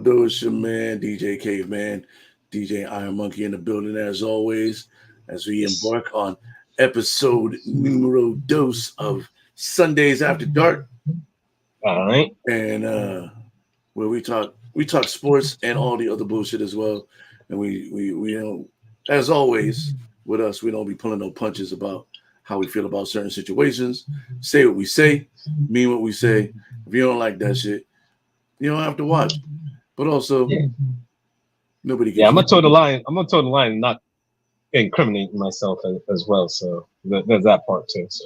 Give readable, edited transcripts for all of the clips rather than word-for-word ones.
Dos, your man, DJ Caveman, DJ Iron Monkey in the building as always, as we Yes. embark on episode numero dos of Sundays After Dark, All right. and where we talk sports and all the other bullshit as well. And we as always with us, we don't be pulling no punches about how we feel about certain situations. Say what we say, mean what we say. If you don't like that shit, you don't have to watch. But also, Yeah. nobody Yeah, gives I'm a gonna toe the line. I'm gonna toe the line and not incriminate myself as well. So there's that part too. So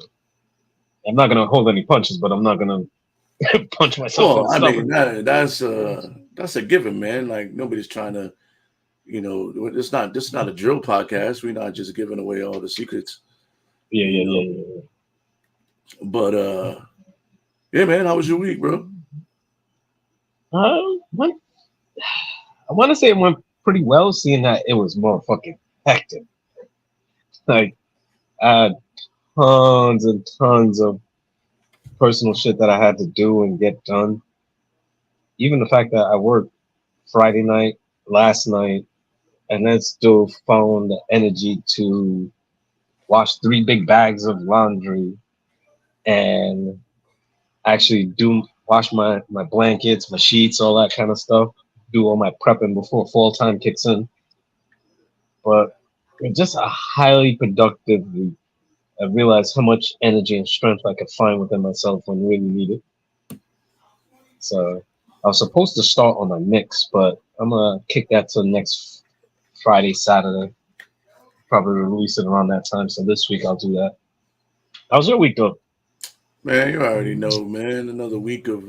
I'm not gonna hold any punches, but I'm not gonna punch myself in well, the I stomach. mean that's a given, man. Like nobody's trying to, it's not a drill podcast. We're not just giving away all the secrets, Yeah, you yeah, know. yeah, yeah. But yeah, man, how was your week, bro? Went, I want to say it went pretty well, seeing that it was more fucking hectic. Like I had tons and tons of personal shit that I had to do and get done. Even the fact that I worked Friday night, last night, and then still found the energy to wash 3 big bags of laundry and actually do wash my blankets, my sheets, all that kind of stuff. Do all my prepping before fall time kicks in. But it's just a highly productive week. I realized how much energy and strength I could find within myself when really needed. So I was supposed to start on my mix, but I'm gonna kick that to next Friday, Saturday. Probably release it around that time. So this week I'll do that. How's your week though? Man, you already know, man. Another week of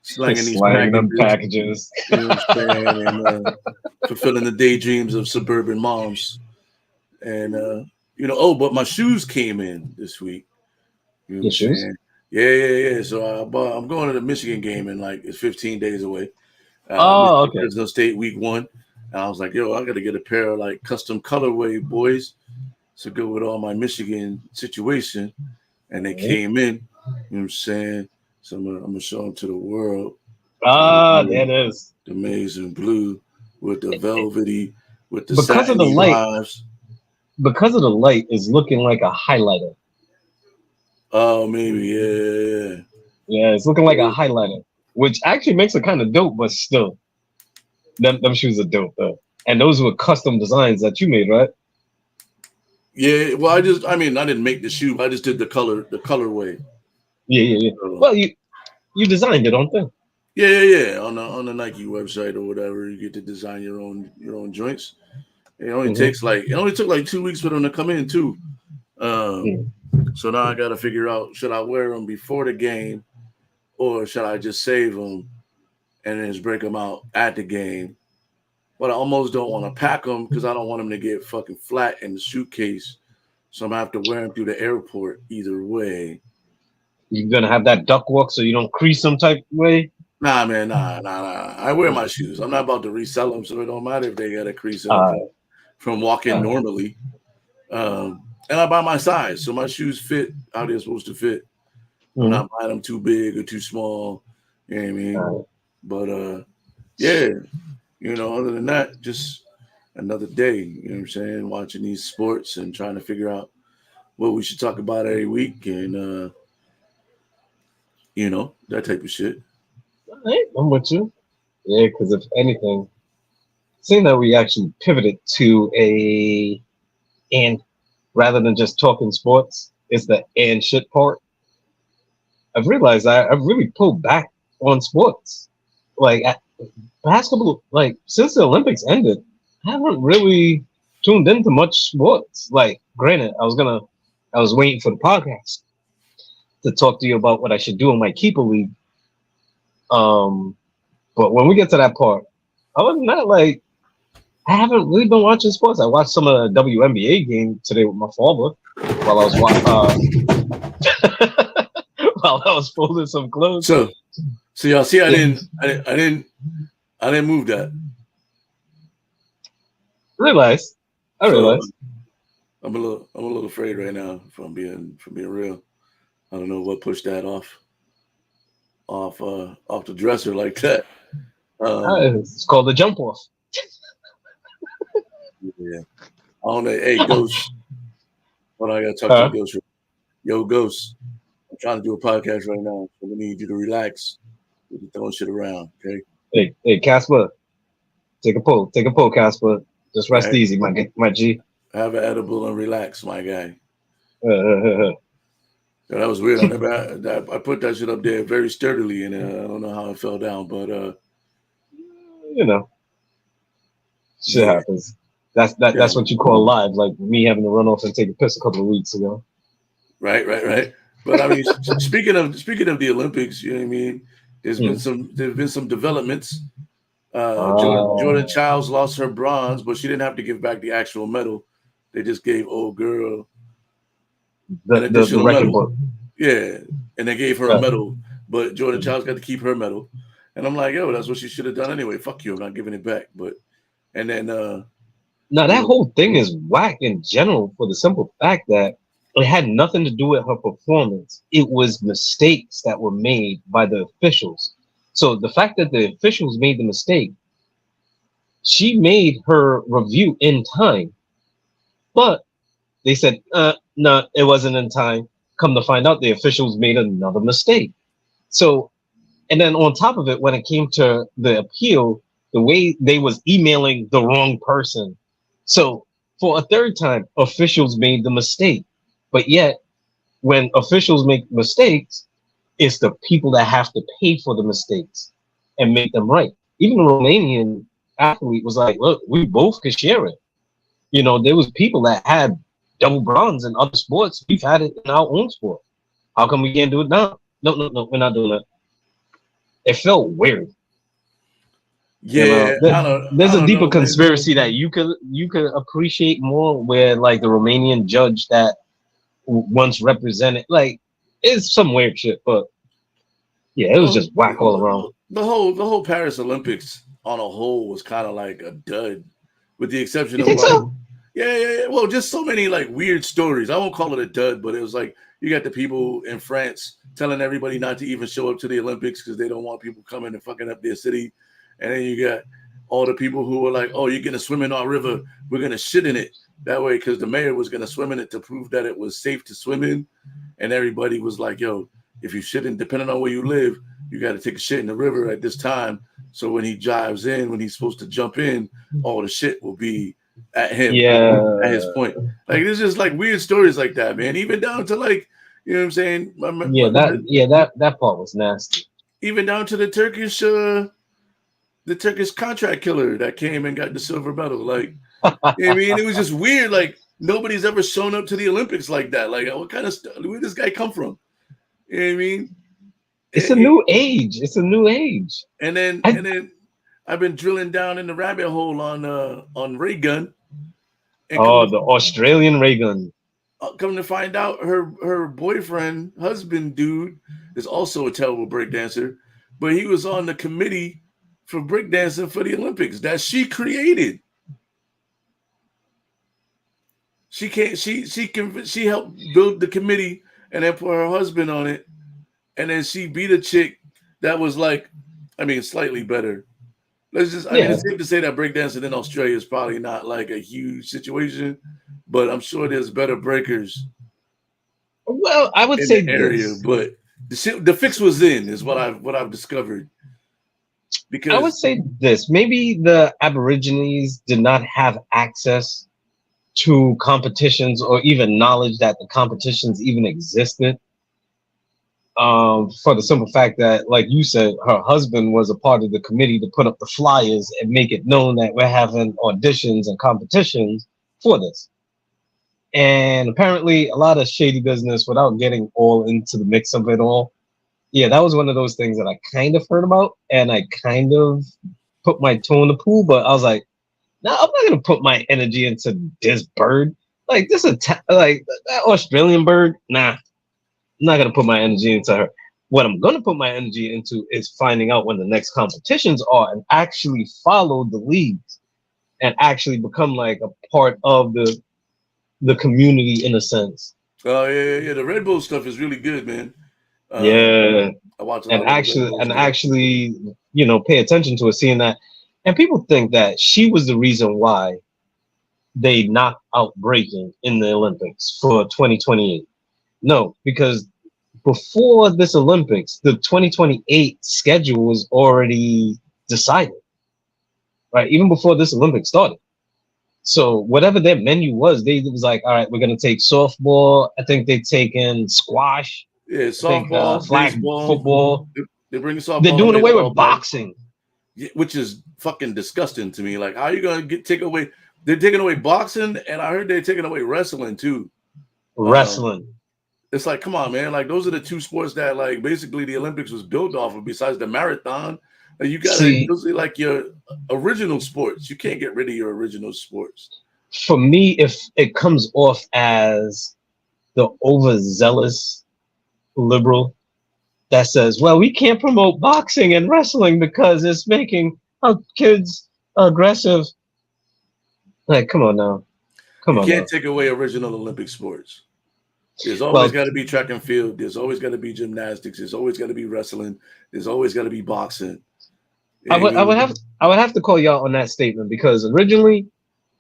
slanging these Slang them packages. packages. You know what I'm saying? And fulfilling the daydreams of suburban moms. And but my shoes came in this week. You know what Your I'm shoes? saying? Yeah. So I'm going to the Michigan game in like it's 15 days away. Oh, Michigan okay. Fresno State week 1. And I was like, yo, I got to get a pair of like custom colorway boys to go with all my Michigan situation. And they Alright. came in. You know what I'm saying? So I'm gonna show them to the world. Right Ah, there here, it is. the maize and blue with the velvety, with the Because of the satiny light, vibes. because of the light is looking like a highlighter. Oh, maybe, yeah. Yeah, it's looking like a Yeah, highlighter, which actually makes it kind of dope, but still, them shoes are dope though. And those were custom designs that you made, right? yeah. Well, I mean, I didn't make the shoe. I just did the colorway. Yeah, yeah, yeah. So, Well, you designed it, don't you? yeah. On the Nike website or whatever, you get to design your own joints. It only took like 2 weeks for them to come in too. Um, Mm-hmm. so now I got to figure out should I wear them before the game or should I just save them and then just break them out at the game. But I almost don't want to pack them because I don't want them to get fucking flat in the suitcase. So I'm gonna have to wear them through the airport either way. You're gonna have that duck walk so you don't crease some type way. Nah, man, nah. I wear my shoes. I'm not about to resell them, so it don't matter if they got a crease in them Uh, from walking uh, normally. And I buy my size, so my shoes fit how they're supposed to fit. I'm mhm. not buying them too big or too small. You know what I mean? Uh, But yeah, other than that, just another day. You know what I'm saying? Watching these sports and trying to figure out what we should talk about every week, and that type of shit. alright, I'm with you. Yeah, because if anything, seeing that we actually pivoted to a and rather than just talking sports, it's the and shit part. I've realized I've really pulled back on sports. Like basketball, like since the Olympics ended, I haven't really tuned into much sports. Like, granted, I was waiting for the podcast to talk to you about what I should do in my keeper league. Um, but when we get to that part, other than that, like I haven't really been watching sports. I watched some of the WNBA game today with my father while I was while I was folding some clothes. So y'all see, I Yeah, didn't, I didn't, I didn't, I didn't move that. realize. I So realize. I'm a little afraid right now. From being real, I don't know what pushed that off the dresser like that. It's called the jump off. Yeah. I don't know. Hey, Ghost. Hold on, I gotta talk to the Ghost. Yo, Ghost. I'm trying to do a podcast right now, so we need you to relax. We're throwing shit around, okay? Hey, Casper. Take a pull, Casper. Just rest Right. easy, my G. Have an edible and relax, my guy. Yeah, that was weird. I put that shit up there very sturdily, and I don't know how it fell down, but you know, shit happens. That's what you call live, like me having to run off and take a piss a couple of weeks ago. Right. But I mean, speaking of the Olympics, you know what I mean. There's been some developments. Jordan Childs lost her bronze, but she didn't have to give back the actual medal. They just gave old girl an additional medal. Book. Yeah, and they gave her a medal, but Jordan Childs got to keep her medal. And I'm like, yo, that's what she should have done anyway. Fuck you, I'm not giving it back. But and then now that whole thing is whack in general for the simple fact that it had nothing to do with her performance. It was mistakes that were made by the officials. So the fact that the officials made the mistake, she made her review in time, but they said, no, it wasn't in time. Come to find out, the officials made another mistake. So, and then on top of it, when it came to the appeal, the way they was emailing the wrong person. So for a third time, officials made the mistake. But yet, when officials make mistakes, it's the people that have to pay for the mistakes and make them right. Even the Romanian athlete was like, look, we both could share it. You know, there was people that had double bronze in other sports. We've had it in our own sport. How come we can't do it now? No, we're not doing that. It felt weird. Yeah, you know, there's a deeper conspiracy that you could appreciate more, where like the Romanian judge that once represented, like, it's some weird shit, but yeah, it was just whack all around. The whole Paris Olympics on a whole was kind of like a dud, with the exception of yeah. Well, just so many like weird stories. I won't call it a dud, but it was like you got the people in France telling everybody not to even show up to the Olympics because they don't want people coming and fucking up their city. And then you got all the people who were like, oh, you're going to swim in our river. We're going to shit in it that way, because the mayor was going to swim in it to prove that it was safe to swim in. And everybody was like, yo, if you shit in, depending on where you live, you got to take a shit in the river at this time. So when he dives in, when he's supposed to jump in, all the shit will be at him, at his point. Like, there's just like weird stories like that, man. Even down to like, you know what I'm saying? That part was nasty. Even down to the Turkish contract killer that came and got the silver medal. Like, you know what I mean? It was just weird. Like, nobody's ever shown up to the Olympics like that. Like, what kind of stuff? Where did this guy come from? You know what I mean? It's a new age. It's a new age. And then I've been drilling down in the rabbit hole on Ray Gun. The Australian Ray Gun. Come to find out, her boyfriend, husband, dude, is also a terrible breakdancer, but he was on the committee for breakdancing for the Olympics that she created. She helped build the committee and then put her husband on it, and then she beat a chick that was like, I mean, slightly better. I mean, it's safe to say that breakdancing in Australia is probably not like a huge situation, but I'm sure there's better breakers. Well, I would say the area, but the fix was in, is what I've discovered. Because I would say this: maybe the Aborigines did not have access to competitions or even knowledge that the competitions even existed. For the simple fact that, like you said, her husband was a part of the committee to put up the flyers and make it known that we're having auditions and competitions for this. And apparently a lot of shady business without getting all into the mix of it all. Yeah, that was one of those things that I kind of heard about, and I kind of put my toe in the pool, but I was like, no, I'm not going to put my energy into this bird. Like, like that Australian bird, nah. I'm not going to put my energy into her. What I'm going to put my energy into is finding out when the next competitions are and actually follow the leagues and actually become like a part of the community in a sense. Oh, yeah. The Red Bull stuff is really good, man. Yeah. I watch and actually pay attention to it, seeing that, and people think that she was the reason why they knocked out breaking in the Olympics for 2028. No, because before this Olympics, the 2028 schedule was already decided, right? Even before this Olympics started. So whatever their menu was, they was like, all right, we're gonna take softball. I think they taken squash. Yeah, I think softball, flag baseball. football. They bring They're softball and doing away with baseball back, boxing. which is fucking disgusting to me. Like, how are you gonna take away? They're taking away boxing, and I heard they're taking away wrestling too. Wrestling. It's like, come on, man. Like, those are the two sports that, like, basically the Olympics was built off of. Besides the marathon, like, you gotta those are like your original sports. You can't get rid of your original sports. For me, if it comes off as the overzealous liberal that says, well, we can't promote boxing and wrestling because it's making our kids aggressive. Like, come on now. You can't take away original Olympic sports. There's always got to be track and field. There's always got to be gymnastics. There's always got to be wrestling. There's always got to be boxing. I would have to call y'all on that statement, because originally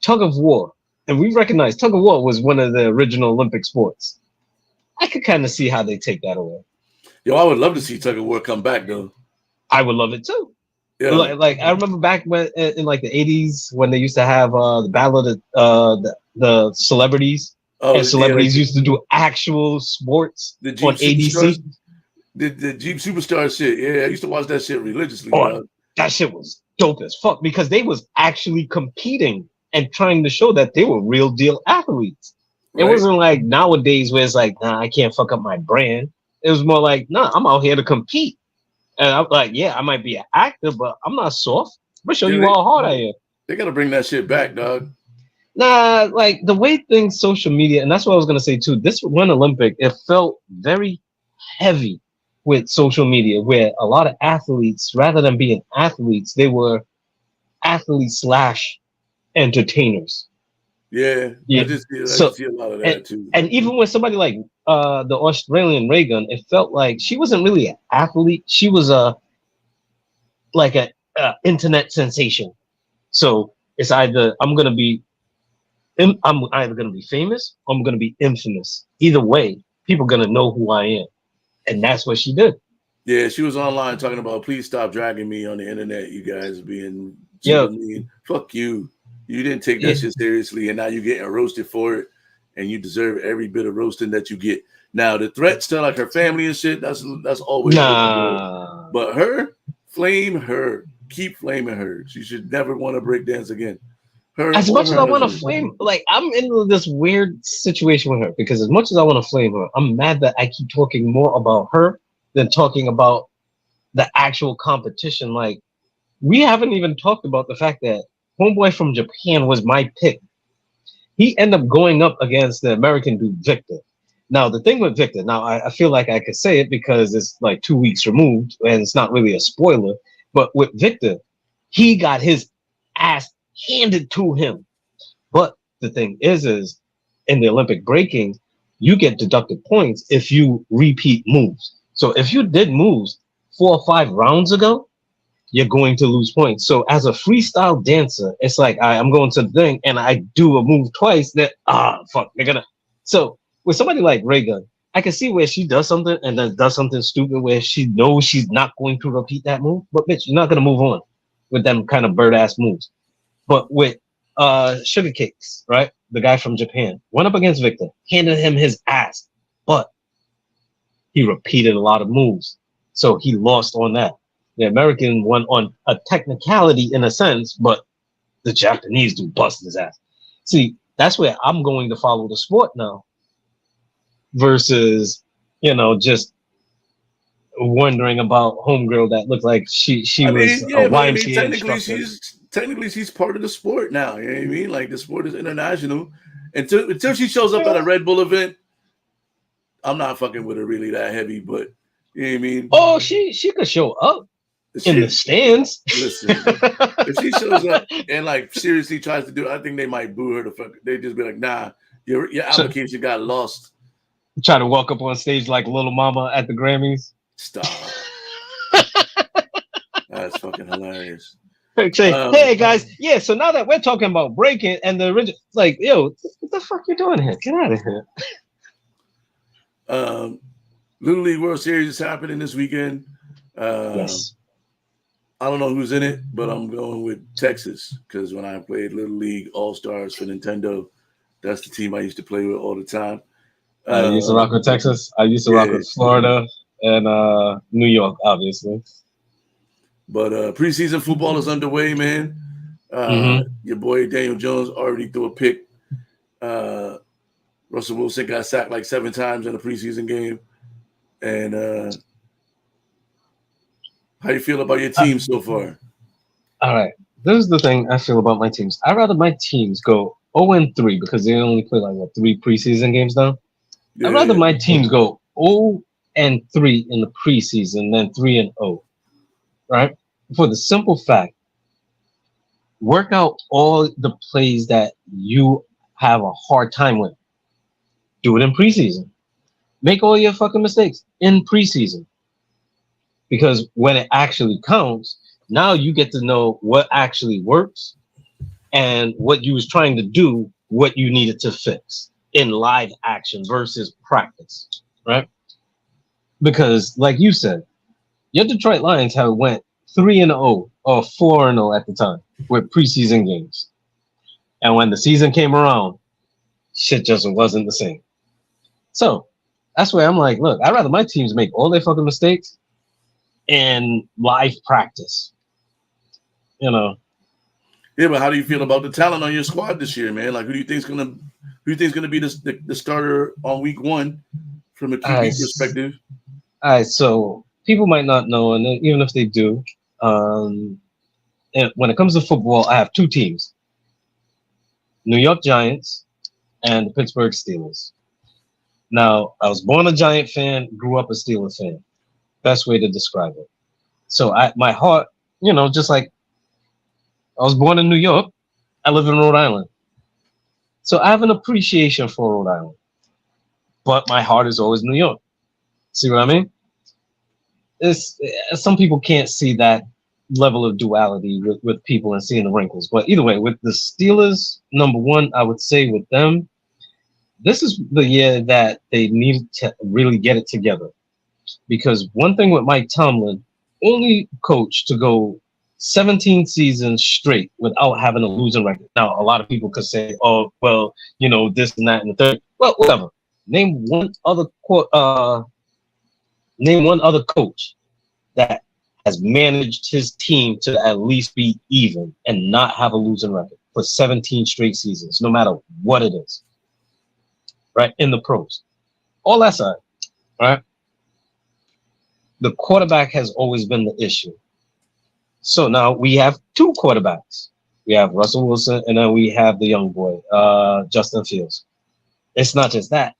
tug of war, and we recognize tug of war was one of the original Olympic sports. I could kind of see how they take that away. Yo, I would love to see tug of war come back though. I would love it too. Yeah. Like I remember back when in like the 80s when they used to have the battle of the celebrities. And celebrities used to do actual sports on ADC. The Jeep Superstar shit. Yeah, I used to watch that shit religiously. That shit was dope as fuck, because they was actually competing and trying to show that they were real deal athletes. Right. It wasn't like nowadays where it's like, nah, I can't fuck up my brand. It was more like, nah, I'm out here to compete. And I'm like, yeah, I might be an actor, but I'm not soft. I'm gonna show you how hard I am. They gotta bring that shit back, dog. Nah, like the way things, social media, and that's what I was gonna say too. This one Olympic, it felt very heavy with social media, where a lot of athletes, rather than being athletes, they were athletes / entertainers. Yeah. I just see a lot of that too. And even with somebody like the Australian Reagan, it felt like she wasn't really an athlete. She was a internet sensation. So it's either I'm either gonna be famous or I'm gonna be infamous. Either way, people are gonna know who I am. And that's what she did. Yeah, she was online talking about, please stop dragging me on the internet, you guys being mean. Fuck you. You didn't take that shit seriously, and now you're getting roasted for it, and you deserve every bit of roasting that you get. Now, the threats to like her family and shit, that's always nah. But her, flame her. Keep flaming her. She should never want to break dance again. As much as I want to flame, like I'm in this weird situation with her, because as much as I want to flame her, I'm mad that I keep talking more about her than talking about the actual competition. Like, we haven't even talked about the fact that homeboy from Japan was my pick. He ended up going up against the American dude, Victor. Now, the thing with Victor, now I feel like I could say it because it's like 2 weeks removed and it's not really a spoiler, but with Victor, he got his ass handed to him. But the thing is in the Olympic breaking, you get deducted points if you repeat moves. So if you did moves 4 or 5 rounds ago, you're going to lose points. So as a freestyle dancer, it's like I'm going to the thing and I do a move twice, that fuck, they're gonna. So with somebody like Reagan, I can see where she does something and then does something stupid where she knows she's not going to repeat that move, but bitch, you're not gonna move on with them kind of bird ass moves. But with Sugar Cakes, right? The guy from Japan went up against Victor, handed him his ass, but he repeated a lot of moves, so he lost on that. The American won on a technicality in a sense, but the Japanese dude busted his ass. See, that's where I'm going to follow the sport now versus, just wondering about homegirl that looked like she was a YMCA instructor. Technically, she's part of the sport now. You know what I mean? Like, the sport is international. Until she shows up at a Red Bull event, I'm not fucking with her really that heavy, but you know what I mean? Oh, she could show up in the stands. Listen, if she shows up and like seriously tries to do it, I think they might boo her the fuck. They just be like, nah, your application got lost. Try to walk up on stage like Little Mama at the Grammys. Stop. That's fucking hilarious. Say, hey guys, yeah. So now that we're talking about breaking and the original, like, yo, what the fuck you doing here? Get out of here. Little League World Series is happening this weekend. Yes. I don't know who's in it, but I'm going with Texas because when I played Little League All Stars for Nintendo, that's the team I used to play with all the time. I used to rock with Texas. I used to rock with Florida and New York, obviously. But preseason football is underway, man. Your boy Daniel Jones already threw a pick. Russell Wilson got sacked like 7 times in a preseason game. And how you feel about your team so far? All right. This is the thing I feel about my teams. I'd rather my teams go 0-3 because they only play like 3 preseason games now. I'd rather my teams go 0-3 in the preseason than 3-0. Right? For the simple fact, work out all the plays that you have a hard time with. Do it in preseason. Make all your fucking mistakes in preseason. Because when it actually counts, now you get to know what actually works and what you was trying to do, what you needed to fix in live action versus practice, right? Because like you said, your Detroit Lions have went 3-0 or 4-0 at the time with preseason games. And when the season came around, shit just wasn't the same. So that's where I'm like, look, I'd rather my teams make all their fucking mistakes in live practice. You know. Yeah, but how do you feel about the talent on your squad this year, man? Like, who do you think's gonna be the starter on week 1 from a QB perspective? All right, so people might not know, and even if they do, when it comes to football, I have 2 teams: New York Giants and the Pittsburgh Steelers. Now, I was born a Giant fan, grew up a Steelers fan. Best way to describe it. So my heart, you know, just like I was born in New York, I live in Rhode Island. So I have an appreciation for Rhode Island. But my heart is always New York. See what I mean? Some people can't see that level of duality with people and seeing the wrinkles. But either way, with the Steelers, number 1, I would say with them, this is the year that they need to really get it together. Because one thing with Mike Tomlin, only coach to go 17 seasons straight without having a losing record. Now, a lot of people could say, oh, well, you know, this and that and the third. Well, whatever. Name one other coach that has managed his team to at least be even and not have a losing record for 17 straight seasons, no matter what it is. Right? In the pros. All that side. Right? The quarterback has always been the issue. So now we have 2 quarterbacks. We have Russell Wilson, and then we have the young boy, Justin Fields. It's not just that.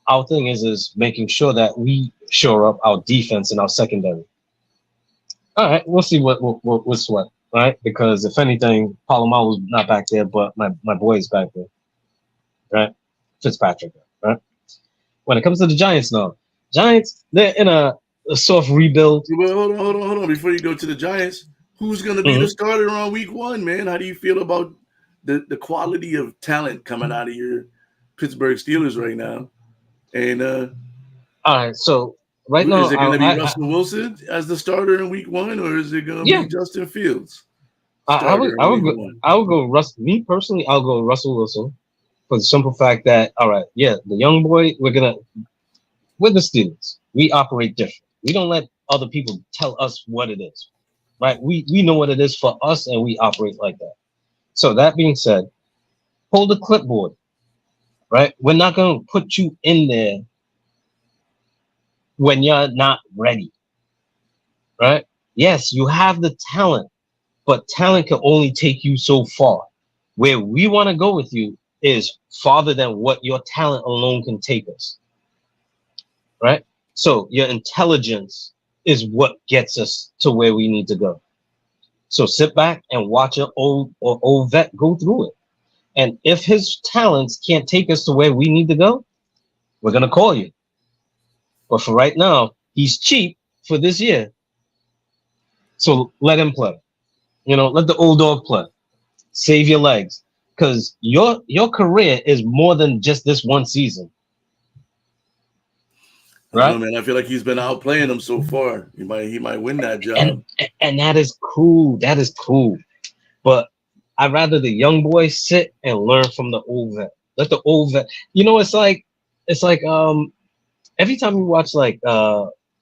Our thing is making sure that we shore up our defense and our secondary. All right, we'll see what's what, right? Because if anything, Palomalu's not back there, but my boy is back there, right? Fitzpatrick, right? When it comes to the Giants now, they're in a soft rebuild. Well, hold on. Before you go to the Giants, who's going to be the starter on week 1, man? How do you feel about the quality of talent coming out of your Pittsburgh Steelers right now? And all right, so right now, is it going to be Russell Wilson as the starter in week 1, or is it going to be Justin Fields? I would go Russell. Me personally, I'll go Russell Wilson for the simple fact that, all right, the young boy, we're the Steelers. We operate different. We don't let other people tell us what it is, right? We know what it is for us, and we operate like that. So that being said, hold the clipboard, right? We're not going to put you in there when you're not ready, right? Yes, you have the talent, but talent can only take you so far. Where we want to go with you is farther than what your talent alone can take us, right? So your intelligence is what gets us to where we need to go. So sit back and watch an old vet go through it. And if his talents can't take us to where we need to go, we're going to call you. But for right now, he's cheap for this year. So let him play. Let the old dog play. Save your legs, because your career is more than just this one season, I don't know, right? man. I feel like he's been outplaying him so far. He might win that And job. and that is cool. That is cool. But I'd rather the young boy sit and learn from the old vet. Let the old vet. It's like every time you watch like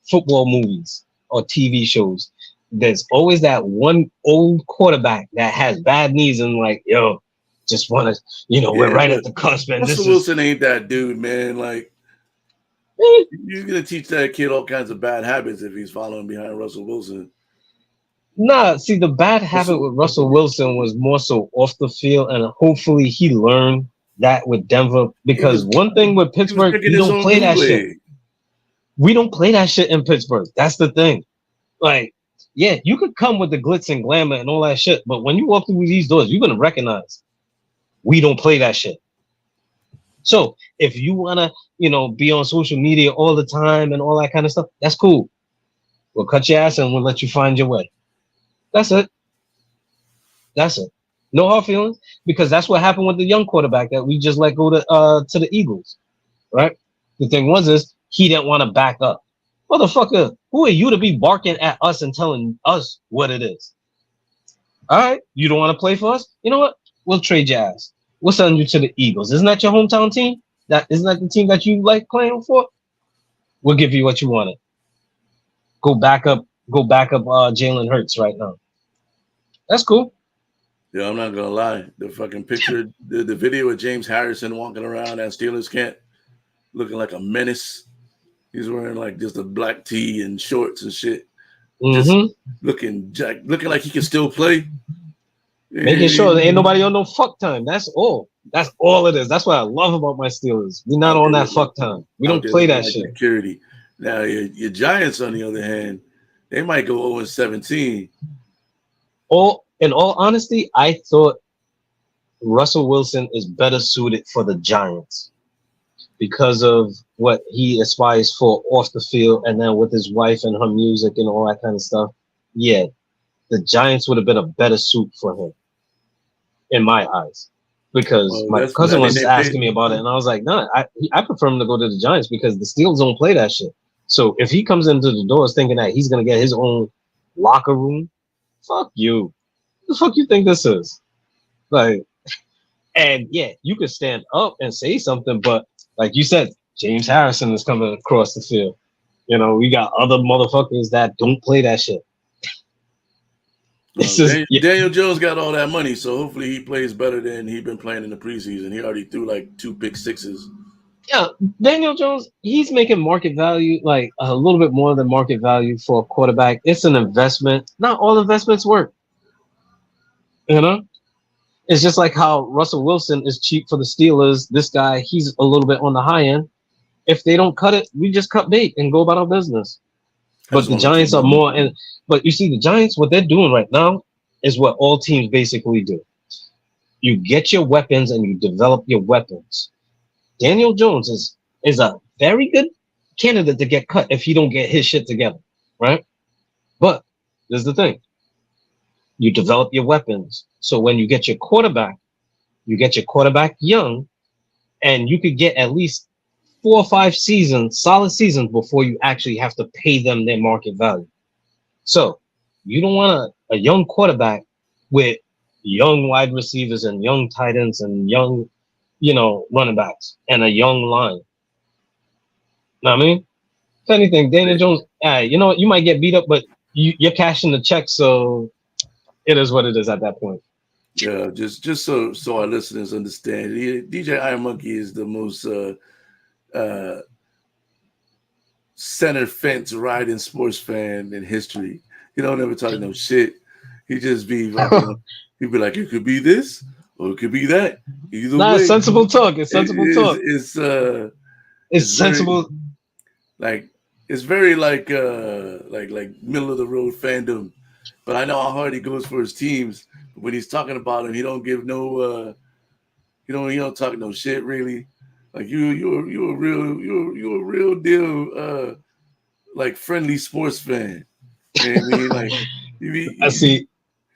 football movies or TV shows, there's always that one old quarterback that has bad knees and like, yo, just want to, we're Yeah, right but at the cusp, and Russell this is Wilson ain't that dude, man. Like eh, you're gonna teach that kid all kinds of bad habits if he's following behind Russell Wilson. nah. See, the bad habit Russell, with Russell Wilson was more so off the field, and hopefully he learned that with Denver. he Because was one thing with he was Pittsburgh, drinking we his don't own play that shit. Kool-Aid. We don't play that shit in Pittsburgh. That's the thing. Like, yeah, you could come with the glitz and glamour and all that shit, but when you walk through these doors, you're gonna recognize we don't play that shit. So if you wanna, be on social media all the time and all that kind of stuff, that's cool. We'll cut your ass and we'll let you find your way. That's it. That's it. No hard feelings, because that's what happened with the young quarterback that we just let go to the Eagles, right? The thing was is he didn't want to back up. Motherfucker, who are you to be barking at us and telling us what it is? All right, you don't want to play for us? You know what? We'll trade your ass. We'll send you to the Eagles. Isn't that your hometown team? That isn't that the team that you like playing for? We'll give you what you wanted. Go back up. Go back up. Jalen Hurts right now. That's cool. Yeah, I'm not gonna lie. The fucking picture, the video of James Harrison walking around at Steelers camp, looking like a menace. He's wearing like just a black tee and shorts and shit, just Mm-hmm. looking like he can still play. Making sure there Eh, ain't nobody on no fuck time. That's all. That's all it is. That's what I love about my Steelers. We're not out on there that looking fuck time. We out don't there play looking that like shit. security. Now your Giants, on the other hand, they might go 0-17. In all honesty, I thought Russell Wilson is better suited for the Giants because of what he aspires for off the field, and then with his wife and her music and all that kind of stuff. Yeah, the Giants would have been a better suit for him, in my eyes. Because Well, my that's cousin I was mean just they pay. asking me about it, and I was like, "No, I prefer him to go to the Giants because the Steelers don't play that shit." So if he comes into the doors thinking that he's gonna get his own locker room, fuck you. The fuck you think this is? Like, and yeah, you could stand up and say something, but like you said, James Harrison is coming across the field. We got other motherfuckers that don't play that shit. This is yeah, Daniel Jones got all that money, so hopefully he plays better than he been playing in the preseason. He already threw like 2 pick sixes. yeah. Daniel Jones, he's making market value, like a little bit more than market value for a quarterback. It's an investment. Not all investments work. You know, it's just like how Russell Wilson is cheap for the Steelers. This guy, he's a little bit on the high end. If they don't cut it, we just cut bait and go about our business. I But just the want to let you Giants are know. more, and but you see, the Giants, what they're doing right now is what all teams basically do. You get your weapons and you develop your weapons. Daniel Jones is a very good candidate to get cut if he don't get his shit together, right? But there's the thing: you develop your weapons. So when you get your quarterback young, and you could get at least 4 or 5 solid seasons before you actually have to pay them their market value. So you don't want a young quarterback with young wide receivers and young tight ends and young, running backs and a young line. Know what I mean? If anything, Daniel Jones, you know what? You might get beat up, but you're cashing the check, so it is what it is at that point. Yeah, just so our listeners understand, DJ Iron Monkey is the most uh, center fence riding sports fan in history. He don't ever talk no shit. He just be fucking. He'd be like, it could be this or it could be that. Either Nah, it's way, sensible talk. It's sensible talk. It's it's very sensible. like it's very like middle of the road fandom. But I know how hard he goes for his teams. But when he's talking about him, he don't give no he don't talk no shit really. Like you a real deal like friendly sports fan. You know what I mean? Like I see.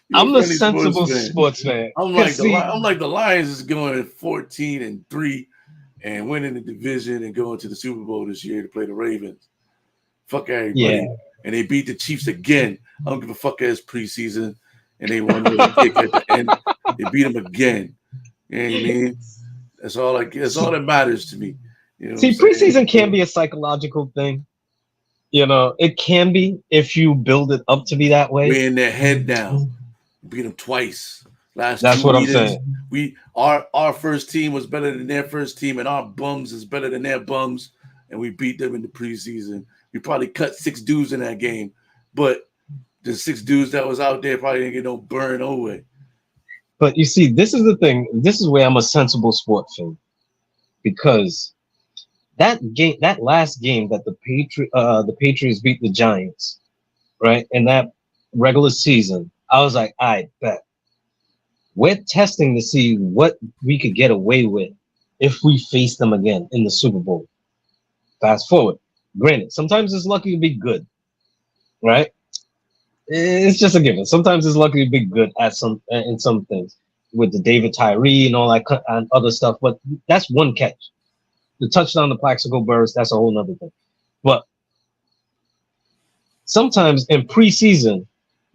you're I'm a the friendly sensible fan. sports fan. I'm 'Cause see, like the Lions is going 14-3 and winning the division and going to the Super Bowl this year to play the Ravens. Fuck everybody. yeah. And they beat the Chiefs again. I don't give a fuck as preseason. And they won with a kick at the end. They beat them again. You know what I mean? That's all that matters to me. You know what See, I'm saying? preseason can be a psychological thing. You know, it can be if you build it up to be that way. Weighing their head down. Beat them twice. Last That's two what I'm meetings, saying. our first team was better than their first team, and our bums is better than their bums, and we beat them in the preseason. We probably cut 6 dudes in that game, but the 6 dudes that was out there probably didn't get no burn away. But you see, this is the thing. This is where I'm a sensible sport fan, because that last game that the Patriots beat the Giants, right? In that regular season, I was like, I bet we're testing to see what we could get away with if we face them again in the Super Bowl. Fast forward. Granted, sometimes it's lucky to be good, right? It's just a given. Sometimes it's lucky to be good at in some things with the David Tyree and all that and other stuff. But that's one catch. The touchdown to Plaxico Burress, that's a whole nother thing. But sometimes in preseason,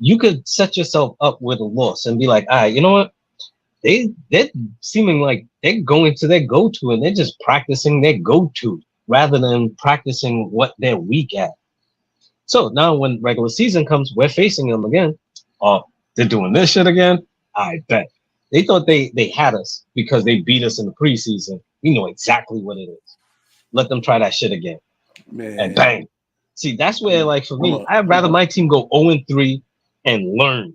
you could set yourself up with a loss and be like, all right, you know what? They're seeming like they're going to their go-to and they're just practicing their go-to rather than practicing what they're weak at. So now when regular season comes, we're facing them again. Oh, they're doing this shit again? I bet. They thought they had us because they beat us in the preseason. We know exactly what it is. Let them try that shit again. Man. And bang. See, that's where, like, for me, I'd rather my team go 0-3 and learn.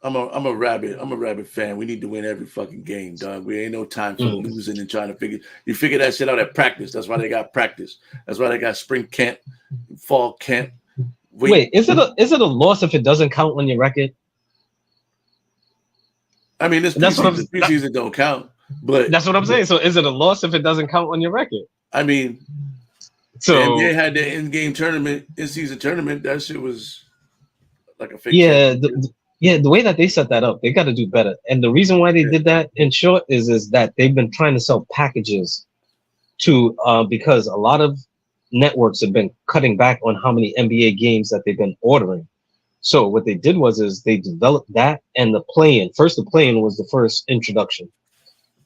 I'm a rabbit fan. We need to win every fucking game, dog. We ain't no time for losing and trying to figure that shit out at practice. That's why they got practice. That's why they got spring camp, fall camp. Wait, is it a loss if it doesn't count on your record? I mean, this preseason don't count, but that's what I'm saying. So is it a loss if it doesn't count on your record? I mean, so the NBA had their in-season tournament. That shit was like a fake. Yeah, the way that they set that up, they got to do better. And the reason why they did that, in short, is that they've been trying to sell packages to because a lot of networks have been cutting back on how many NBA games that they've been ordering. So what they did is they developed that and the play-in. First, the play-in was the first introduction,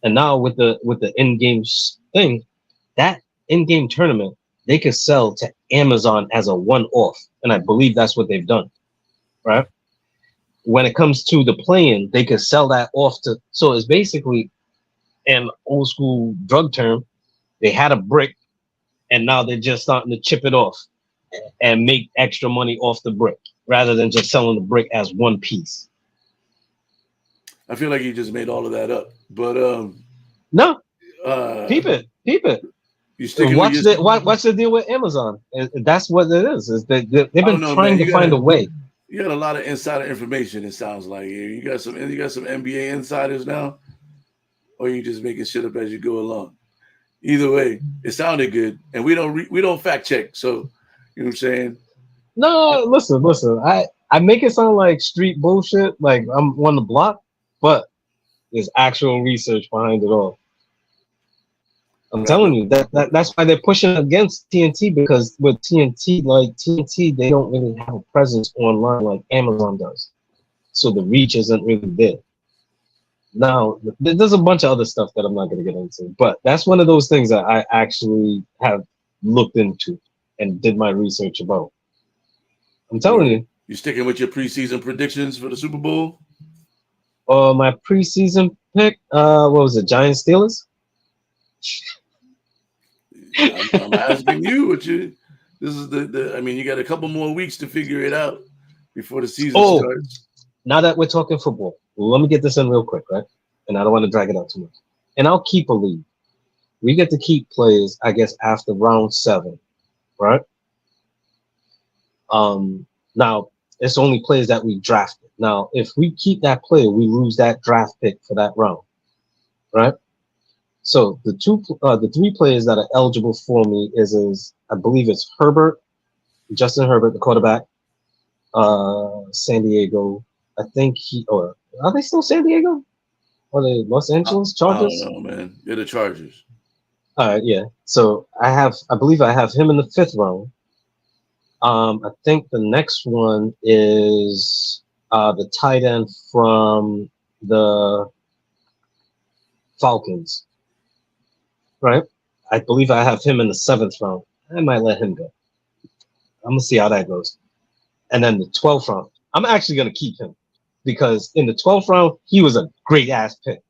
and now with the in-game thing, that in-game tournament they could sell to Amazon as a one-off, and I believe that's what they've done, right? When it comes to the play-in, they could sell that off to. So it's basically an old school drug term. They had a brick, and now they're just starting to chip it off and make extra money off the brick, rather than just selling the brick as one piece. I feel like you just made all of that up, but no, keep it. What's the deal with Amazon? That's what it is. They've been trying to find a way. You got a lot of insider information. It sounds like you got some NBA insiders now, or you just making shit up as you go along. Either way, it sounded good, and we don't fact check. So, you know what I'm saying? No, listen. I make it sound like street bullshit, like I'm on the block, but there's actual research behind it all. I'm telling you that's why they're pushing against TNT, because with TNT, they don't really have a presence online like Amazon does, so the reach isn't really there. Now, there's a bunch of other stuff that I'm not going to get into, but that's one of those things that I actually have looked into and did my research about. I'm telling you. You sticking with your preseason predictions for the Super Bowl? My preseason pick, what was it, Giants Steelers? I'm asking you what you. This is the. I mean, you got a couple more weeks to figure it out before the season starts. Now that we're talking football, let me get this in real quick, right? And I don't want to drag it out too much. And I'll keep a lead. We get to keep players, I guess, after round 7, right? Now it's only players that we drafted. Now, if we keep that player, we lose that draft pick for that round, right? So the 3 players that are eligible for me is I believe it's Justin Herbert, the quarterback, San Diego. I think or are they still San Diego? Or they Los Angeles I don't Chargers? know, man. They're the Chargers. All right, yeah. So I believe I have him in the 5th round. I think the next one is the tight end from the Falcons, right? I believe I have him in the 7th round. I might let him go. I'm gonna see how that goes. And then the 12th round, I'm actually gonna keep him because in the 12th round he was a great ass pick.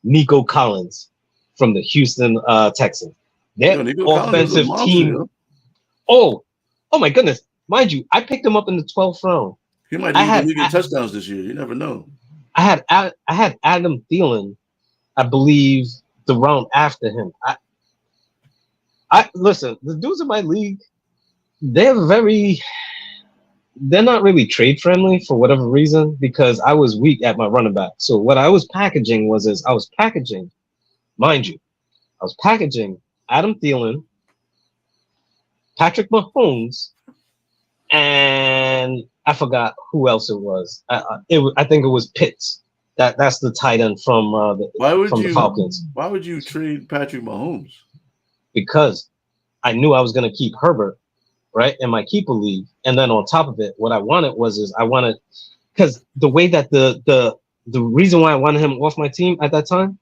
Nico Collins from the Houston Texans. Their Yo, Nico Collins was a offensive monster, team. yo. Oh, oh my goodness! Mind you, I picked him up in the 12th round. He might I lead the had league in touchdowns this year. You never know. I had Adam Thielen, I believe, the round after him. I listen. The dudes in my league, they're not really trade friendly for whatever reason because I was weak at my running back. So what I was packaging I was packaging, mind you, I was packaging Adam Thielen, Patrick Mahomes, and I forgot who else it was. I think it was Pitts. That's the tight end from the Falcons. Why would you trade Patrick Mahomes? Because I knew I was going to keep Herbert, right, in my keeper league, and then on top of it, what I wanted because the way that the reason why I wanted him off my team at that time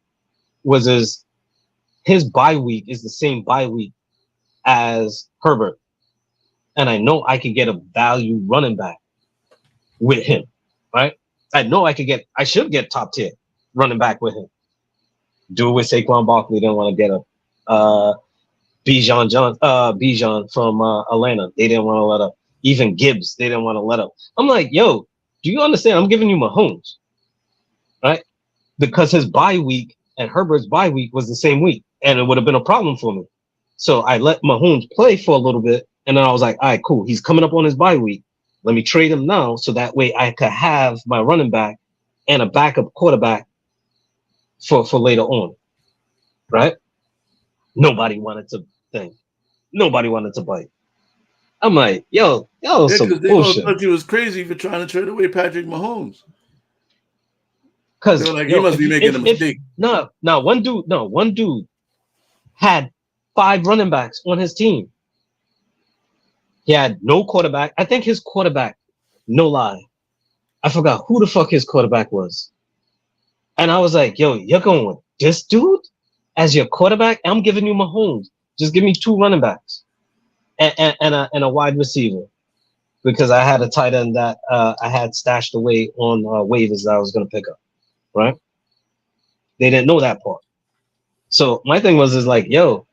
was his bye week is the same bye week as Herbert, and I know I could get a value running back with him, right? I know I should get top tier running back with him. Do it with Saquon Barkley. Didn't want to get Bijan from Atlanta. They didn't want to let up. Even Gibbs, they didn't want to let up. I'm like, yo, do you understand? I'm giving you Mahomes, right? Because his bye week and Herbert's bye week was the same week, and it would have been a problem for me. So I let Mahomes play for a little bit, and then I was like, all right, cool. He's coming up on his bye week. Let me trade him now, so that way I could have my running back and a backup quarterback for later on, right? Nobody wanted to think. Nobody wanted to bite. I'm like, yo, some Because they bullshit. thought you was crazy for trying to trade away Patrick Mahomes. Because They were like, he must be making a mistake. No, one dude had 5 running backs on his team. He had no quarterback. I think his quarterback, no lie, I forgot who the fuck his quarterback was. And I was like, yo, you're going with this dude as your quarterback? I'm giving you Mahomes. Just give me 2 running backs and a wide receiver. Because I had a tight end that I had stashed away on waivers that I was going to pick up, right? They didn't know that part. So my thing is like, yo,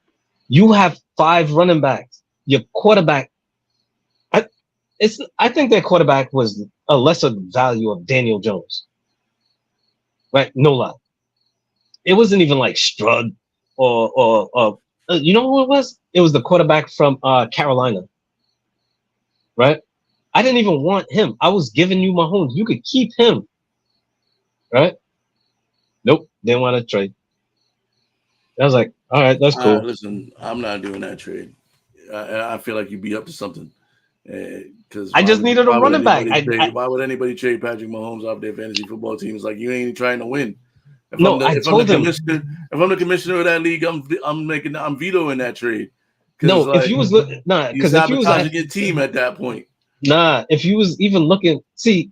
you have 5 running backs. Your quarterback, I think their quarterback was a lesser value of Daniel Jones, right? No lie. It wasn't even like Strud or you know who it was? It was the quarterback from Carolina, right? I didn't even want him. I was giving you Mahomes. You could keep him, right? Nope, didn't want to trade. I was like, all right, that's cool. Listen, I'm not doing that trade. I feel like you'd be up to something. Because I just needed a running back. Why would anybody trade Patrick Mahomes off their fantasy football team? It's like you ain't trying to win. If I'm the commissioner of that league, I'm vetoing that trade. No, like, if you was because if you was sabotaging your team at that point. If you was even looking, see,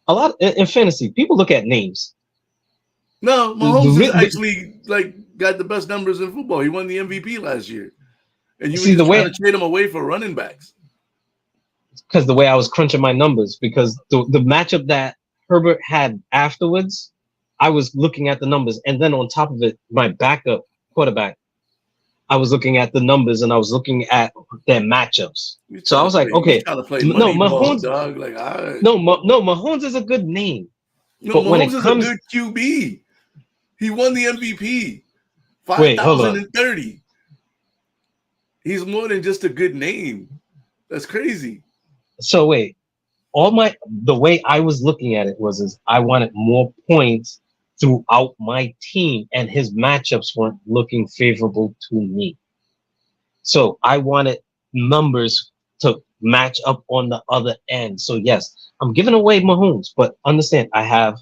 a lot in fantasy, people look at names. No, Mahomes actually got the best numbers in football. He won the MVP last year, and you were just trying to trade him away for running backs. Because the way I was crunching my numbers, because the matchup that Herbert had afterwards, I was looking at the numbers, and then on top of it, my backup quarterback, I was looking at the numbers and I was looking at their matchups. So I was like, okay, Mahomes, Mahomes is a good name. No, but Mahomes is a good QB. He won the MVP. 5,030. He's more than just a good name. That's crazy. So wait, the way I was looking at it was I wanted more points throughout my team, and his matchups weren't looking favorable to me. So I wanted numbers to match up on the other end. So yes, I'm giving away Mahomes, but understand I have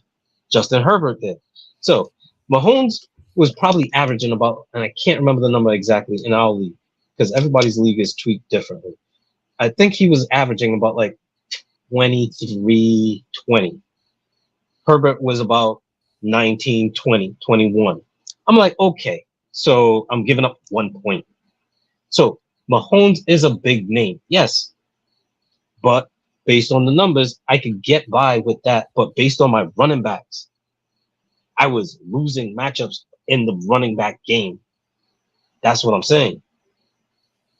Justin Herbert there. So Mahomes was probably averaging about, and I can't remember the number exactly in our league because everybody's league is tweaked differently. I think he was averaging about like 23, 20. Herbert was about 19, 20, 21. I'm like, okay, so I'm giving up 1 point. So Mahomes is a big name, yes, but based on the numbers, I could get by with that. But based on my running backs, I was losing matchups in the running back game. That's what I'm saying.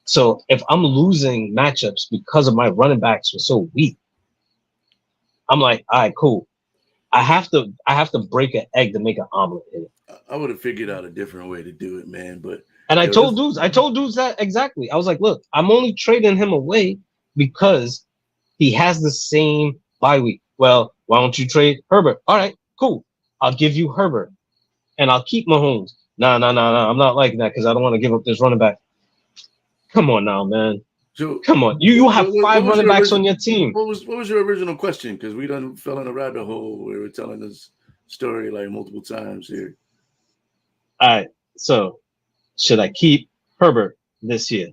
So if I'm losing matchups because of my running backs were so weak, I'm like, all right, cool. I have to break an egg to make an omelet in it. I would have figured out a different way to do it, man. But And yo, I told dudes that exactly. I was like, look, I'm only trading him away because he has the same bye week. Well, why don't you trade Herbert? All right, cool. I'll give you Herbert and I'll keep Mahomes. Nah. I'm not liking that because I don't want to give up this running back. Come on now, man. so Come on. You have what five was running your backs original, on your team. what was your original question? Because we done fell in a rabbit hole where we're telling this story like multiple times here. All right. So should I keep Herbert this year?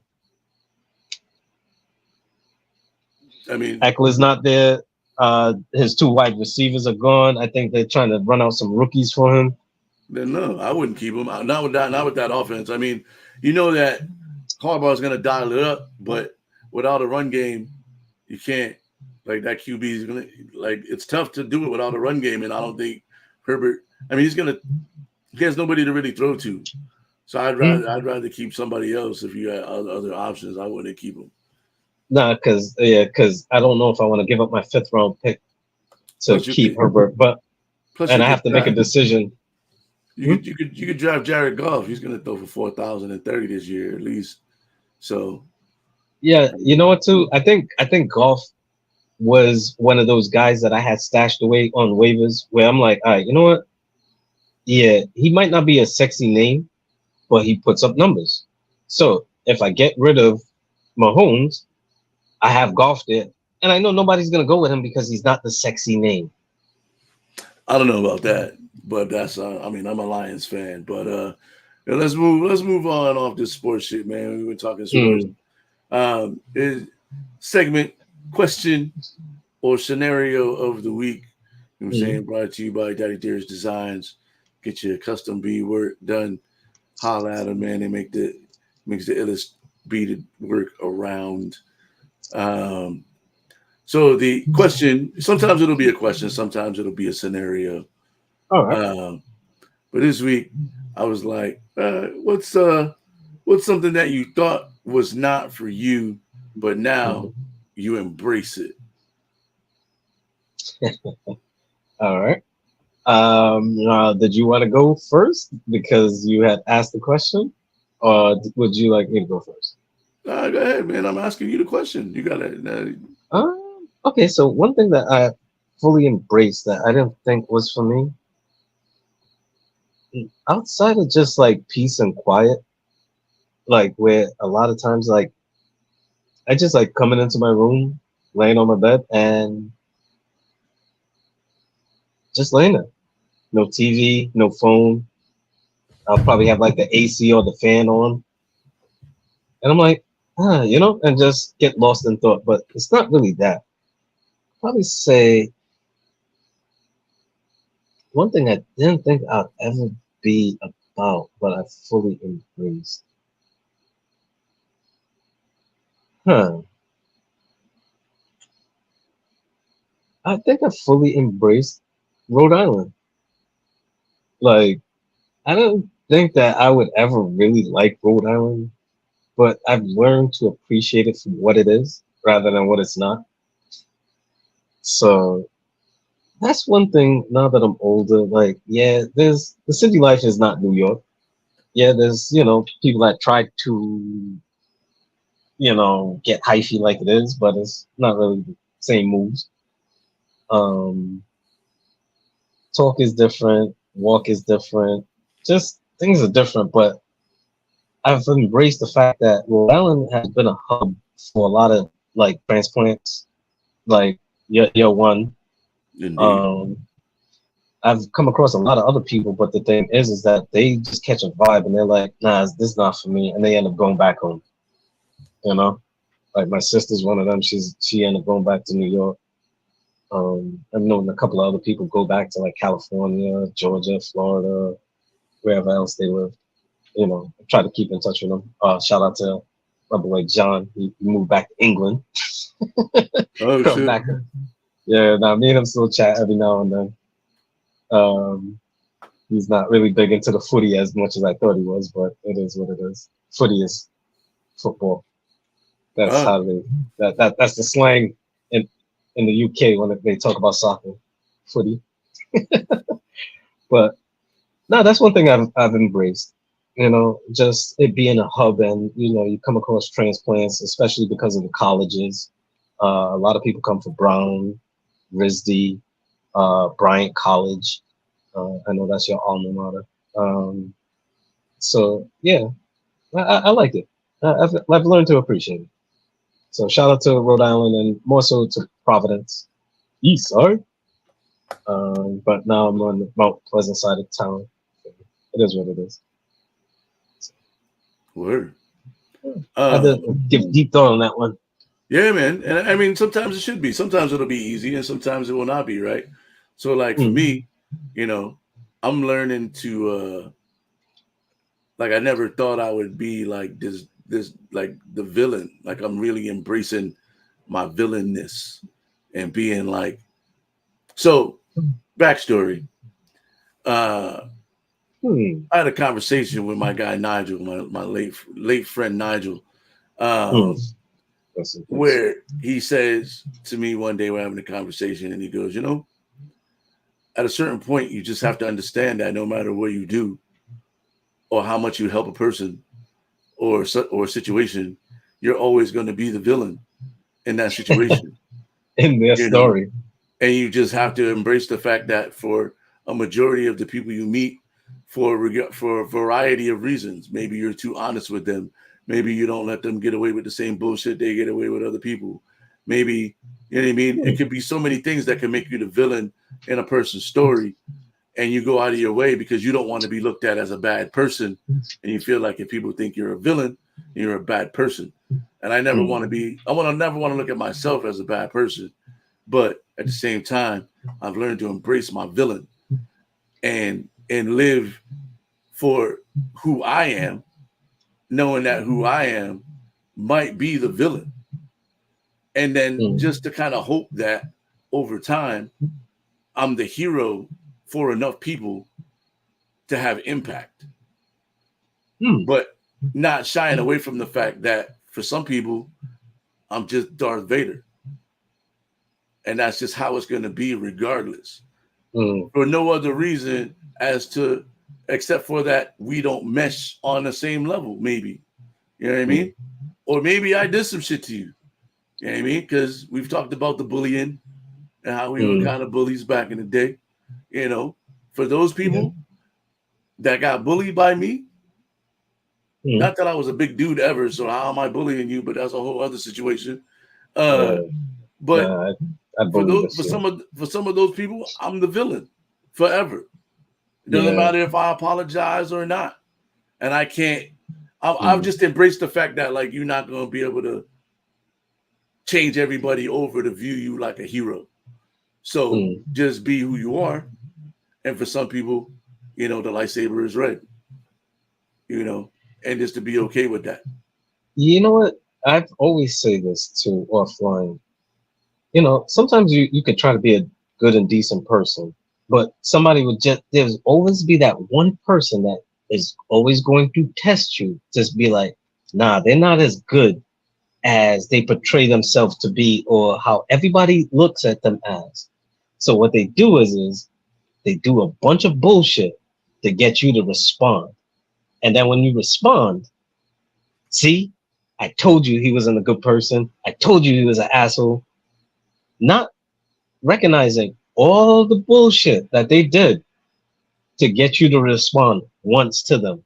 I mean, Eckler's not there. His two wide receivers are gone. I think they're trying to run out some rookies for him. then no, I wouldn't keep him. Not with that. Not with that offense. I mean, you know that Harbaugh is going to dial it up, but without a run game, you can't. Like that QB is going to like. It's tough to do it without a run game, and I don't think Herbert. I mean, he has nobody to really throw to. So I'd rather keep somebody else. If you had other options, I wouldn't keep him. Nah, because I don't know if I want to give up my 5th round pick to keep Herbert, but and I have to make a decision. You could draft Jared Goff. He's going to throw for 4,030 this year at least. So yeah, you know what? Too, I think Goff was one of those guys that I had stashed away on waivers where I'm like, all right, you know what? Yeah, he might not be a sexy name, but he puts up numbers. So if I get rid of Mahomes, I have Goff there, and I know nobody's gonna go with him because he's not the sexy name. I don't know about that, but that's I mean, I'm a Lions fan, but let's move on off this sports shit, man. We were talking sports. Segment question or scenario of the week. You know what I'm saying? Brought to you by Daddy Dearest Designs. Get your custom bead work done. Holla at them, man. They makes the illest beaded work around. So the question, sometimes it'll be a question, sometimes it'll be a scenario. All right. But this week I was like, what's something that you thought was not for you, but now you embrace it? All right. Did you want to go first because you had asked the question, or would you like me to go first? Go ahead, man. I'm asking you the question. You got it. Okay. So one thing that I fully embraced that I didn't think was for me, outside of just like peace and quiet, like where a lot of times like I just like coming into my room, laying on my bed, and just laying there. No TV, no phone. I'll probably have like the AC or the fan on. And I'm like, and just get lost in thought. But it's not really that. I'd probably say one thing I didn't think I'd ever be about, but I fully embraced. I think I fully embraced Rhode Island. Like, I don't think that I would ever really like Rhode Island, but I've learned to appreciate it for what it is rather than what it's not. So that's one thing now that I'm older. Like, yeah, the city life is not New York. Yeah, there's, people that try to, get hyphy like it is, but it's not really the same moves. Talk is different, walk is different, just things are different, but I've embraced the fact that Rhode Island has been a hub for a lot of like transplants, like your one. Indeed. Um, I've come across a lot of other people, but the thing is that they just catch a vibe and they're like, nah, this is not for me, and they end up going back home. You know, like my sister's one of them. She ended up going back to New York. I've known a couple of other people go back to like California, Georgia, Florida, wherever else they live. You know, I try to keep in touch with them. Shout out to my boy John. He moved back to England. Oh Come shit. back. Yeah, now me and him still chat every now and then. Um, he's not really big into the footy as much as I thought he was, but it is what it is. Footy is football. That's Ah, how they that's the slang in the UK when they talk about soccer, footy. But no, that's one thing I've embraced. You know, just it being a hub, and you know, you come across transplants, especially because of the colleges. A lot of people come from Brown, RISD, Bryant College. I know that's your alma mater. So yeah, I like it. I've learned to appreciate it. So shout out to Rhode Island and more so to Providence. East side. But now I'm on the Mount Pleasant side of town. It is what it is. word. I had to give deep thought on that one. Yeah, man. And I mean, sometimes it should be. Sometimes it'll be easy, and sometimes it will not be, right? So, like for Mm. me, I'm learning to like I never thought I would be like this like the villain. Like I'm really embracing my villainness and being like so backstory. Hmm. I had a conversation with my guy Nigel, my late friend Nigel, Hmm. um, Listen, please. where he says to me one day we're having a conversation and he goes, at a certain point you just have to understand that no matter what you do or how much you help a person or a situation, you're always going to be the villain in that situation, In their you know, story. and you just have to embrace the fact that for a majority of the people you meet, for a variety of reasons, maybe you're too honest with them, maybe you don't let them get away with the same bullshit they get away with other people, maybe you know what I mean. Hmm. It could be so many things that can make you the villain in a person's story, and you go out of your way because you don't want to be looked at as a bad person, and you feel like if people think you're a villain, you're a bad person. And I never Hmm. want to be. I want to never want to look at myself as a bad person, but at the same time, I've learned to embrace my villain and live for who I am, knowing that who I am might be the villain, and then Hmm. just to kind of hope that over time I'm the hero for enough people to have impact, Hmm. but not shying away from the fact that for some people I'm just Darth Vader, and that's just how it's going to be regardless. Hmm. For no other reason as to except for that we don't mesh on the same level, maybe. You know what I Hmm. mean? Or maybe I did some shit to you. You know what I mean? Because we've talked about the bullying and how we were Hmm. kind of bullies back in the day. For those Yeah. people that got bullied by me, Hmm. not that I was a big dude ever, so how am I bullying you? But that's a whole other situation. Uh, Yeah. but Nah, I believe it. for some of those people, I'm the villain forever. It doesn't Yeah. matter if I apologize or not, and I can't. I've Hmm. just embraced the fact that like you're not going to be able to change everybody over to view you like a hero. So Hmm. just be who you are. And for some people, the lightsaber is red. You know, and just to be okay with that. You know what? I've always say this to offline. You know, sometimes you could try to be a good and decent person, but somebody would just there's always be that one person that is always going to test you. Just be like, nah, they're not as good as they portray themselves to be, or how everybody looks at them as. So what they do is they do a bunch of bullshit to get you to respond. And then when you respond, see, I told you he wasn't a good person. I told you he was an asshole. Not recognizing all the bullshit that they did to get you to respond once to them.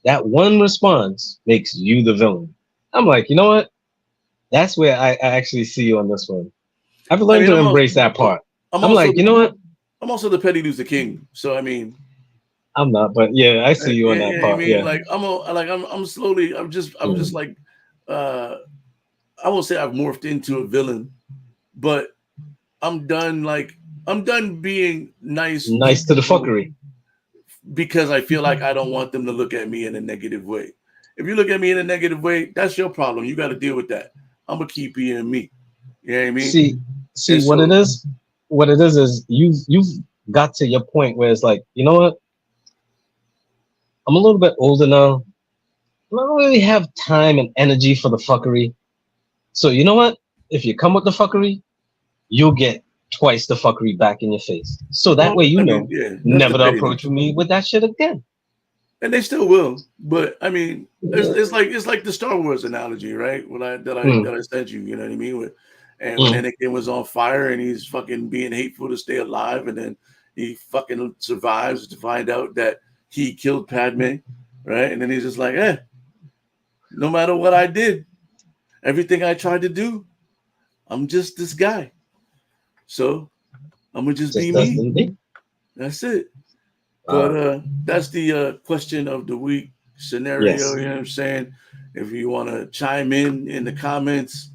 That one response makes you the villain. I'm like, you know what? That's where I actually see you on this one. I've I learned mean, to embrace that part. I'm I'm also like, you the know what? I'm also the petty loser king. So I mean, I'm not, but yeah, I see you on yeah, that I part. mean, Yeah. like I'm slowly. I'm just Mm. like, uh, I won't say I've morphed into a villain, but I'm done. Like I'm done being nice to Nice to the people fuckery. because I feel like I don't want them to look at me in a negative way. If you look at me in a negative way, that's your problem. You got to deal with that. I'm gonna keep being me. You know what I mean? See, see And what it so, is. What it is you've got to your point where it's like, you know what? I'm a little bit older now. I don't really have time and energy for the fuckery. So you know what? If you come with the fuckery, you'll get twice the fuckery back in your face. So that well, way you I mean, know yeah, that's the never to approach pettiness, me with that shit again. and they still will. But I mean, it's like the Star Wars analogy, right? Mm, That I sent you. You know what I mean? And when mm. Anakin was on fire and he's fucking being hateful to stay alive, and then he fucking survives to find out that he killed Padme, right? And then he's just like, no matter what I did, everything I tried to do, I'm just this guy. So I'm gonna just be Just does me. the thing. That's it. But Uh, that's the question of the week scenario. yes. You know what I'm saying? If you want to chime in the comments,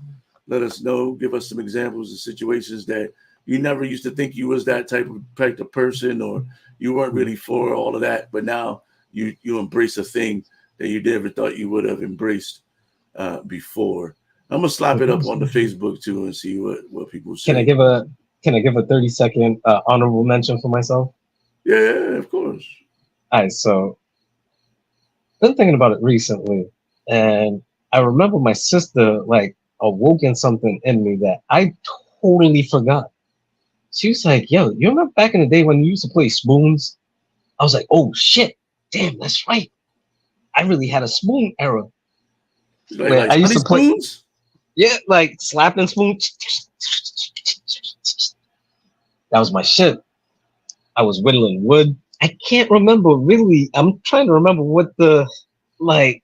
let us know. Give us some examples of situations that you never used to think you was that type of person, or you weren't really for all of that, but now you embrace a thing that you never thought you would have embraced before. I'm gonna slap it up on the Facebook too and see what people Can I say. give a 30-second honorable mention for myself? Yeah, of course. All right, so been thinking about it recently, and I remember my sister like awoken something in me that I totally forgot. She was like, "Yo, you remember back in the day when you used to play spoons?" I was like, "Oh shit, damn, that's right. I really had a spoon era where Like I used Sunny to play, Spoons. yeah, like slapping spoons. That was my shit. I was whittling wood. I can't remember really. I'm trying to remember what the like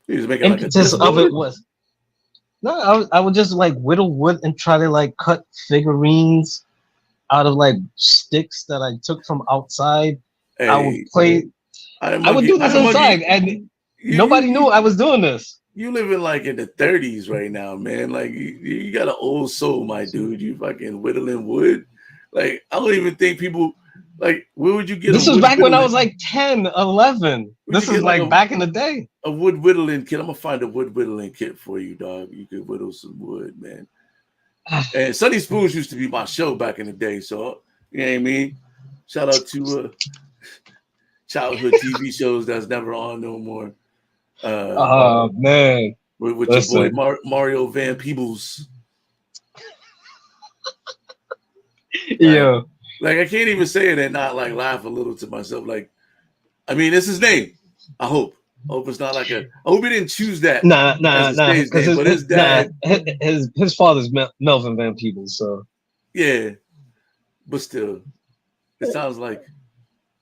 He was making like a impetus of discord. it was. No, I would just like whittle wood and try to like cut figurines out of like sticks that I took from outside. I would Hey, play. I would do I this am inside, muggy. and You you nobody knew you I was doing this. you living like in the 30s right now, man. Like you got an old soul, my dude. You fucking whittling wood. Like I don't even think people like where would you get a This was wood back when I whittling? was like 10, 11. Where'd you This is get like like back in the day. a wood whittling kit? I'm gonna find a wood whittling kit for you, dog. You could whittle some wood, man. And Sunny Spoons used to be my show back in the day. So you know what I mean? Shout out to childhood TV shows that's never on no more. Uh, Oh man, with your boy listen, Mario Van Peebles. Like, yo, like I can't even say it and not like laugh a little to myself. Like, I mean, it's his name. I hope. I hope it's not like a. I hope he didn't choose that as his nah, stage because name. But his nah, dad, his father's Melvin Van Peebles, so yeah. But still, it sounds like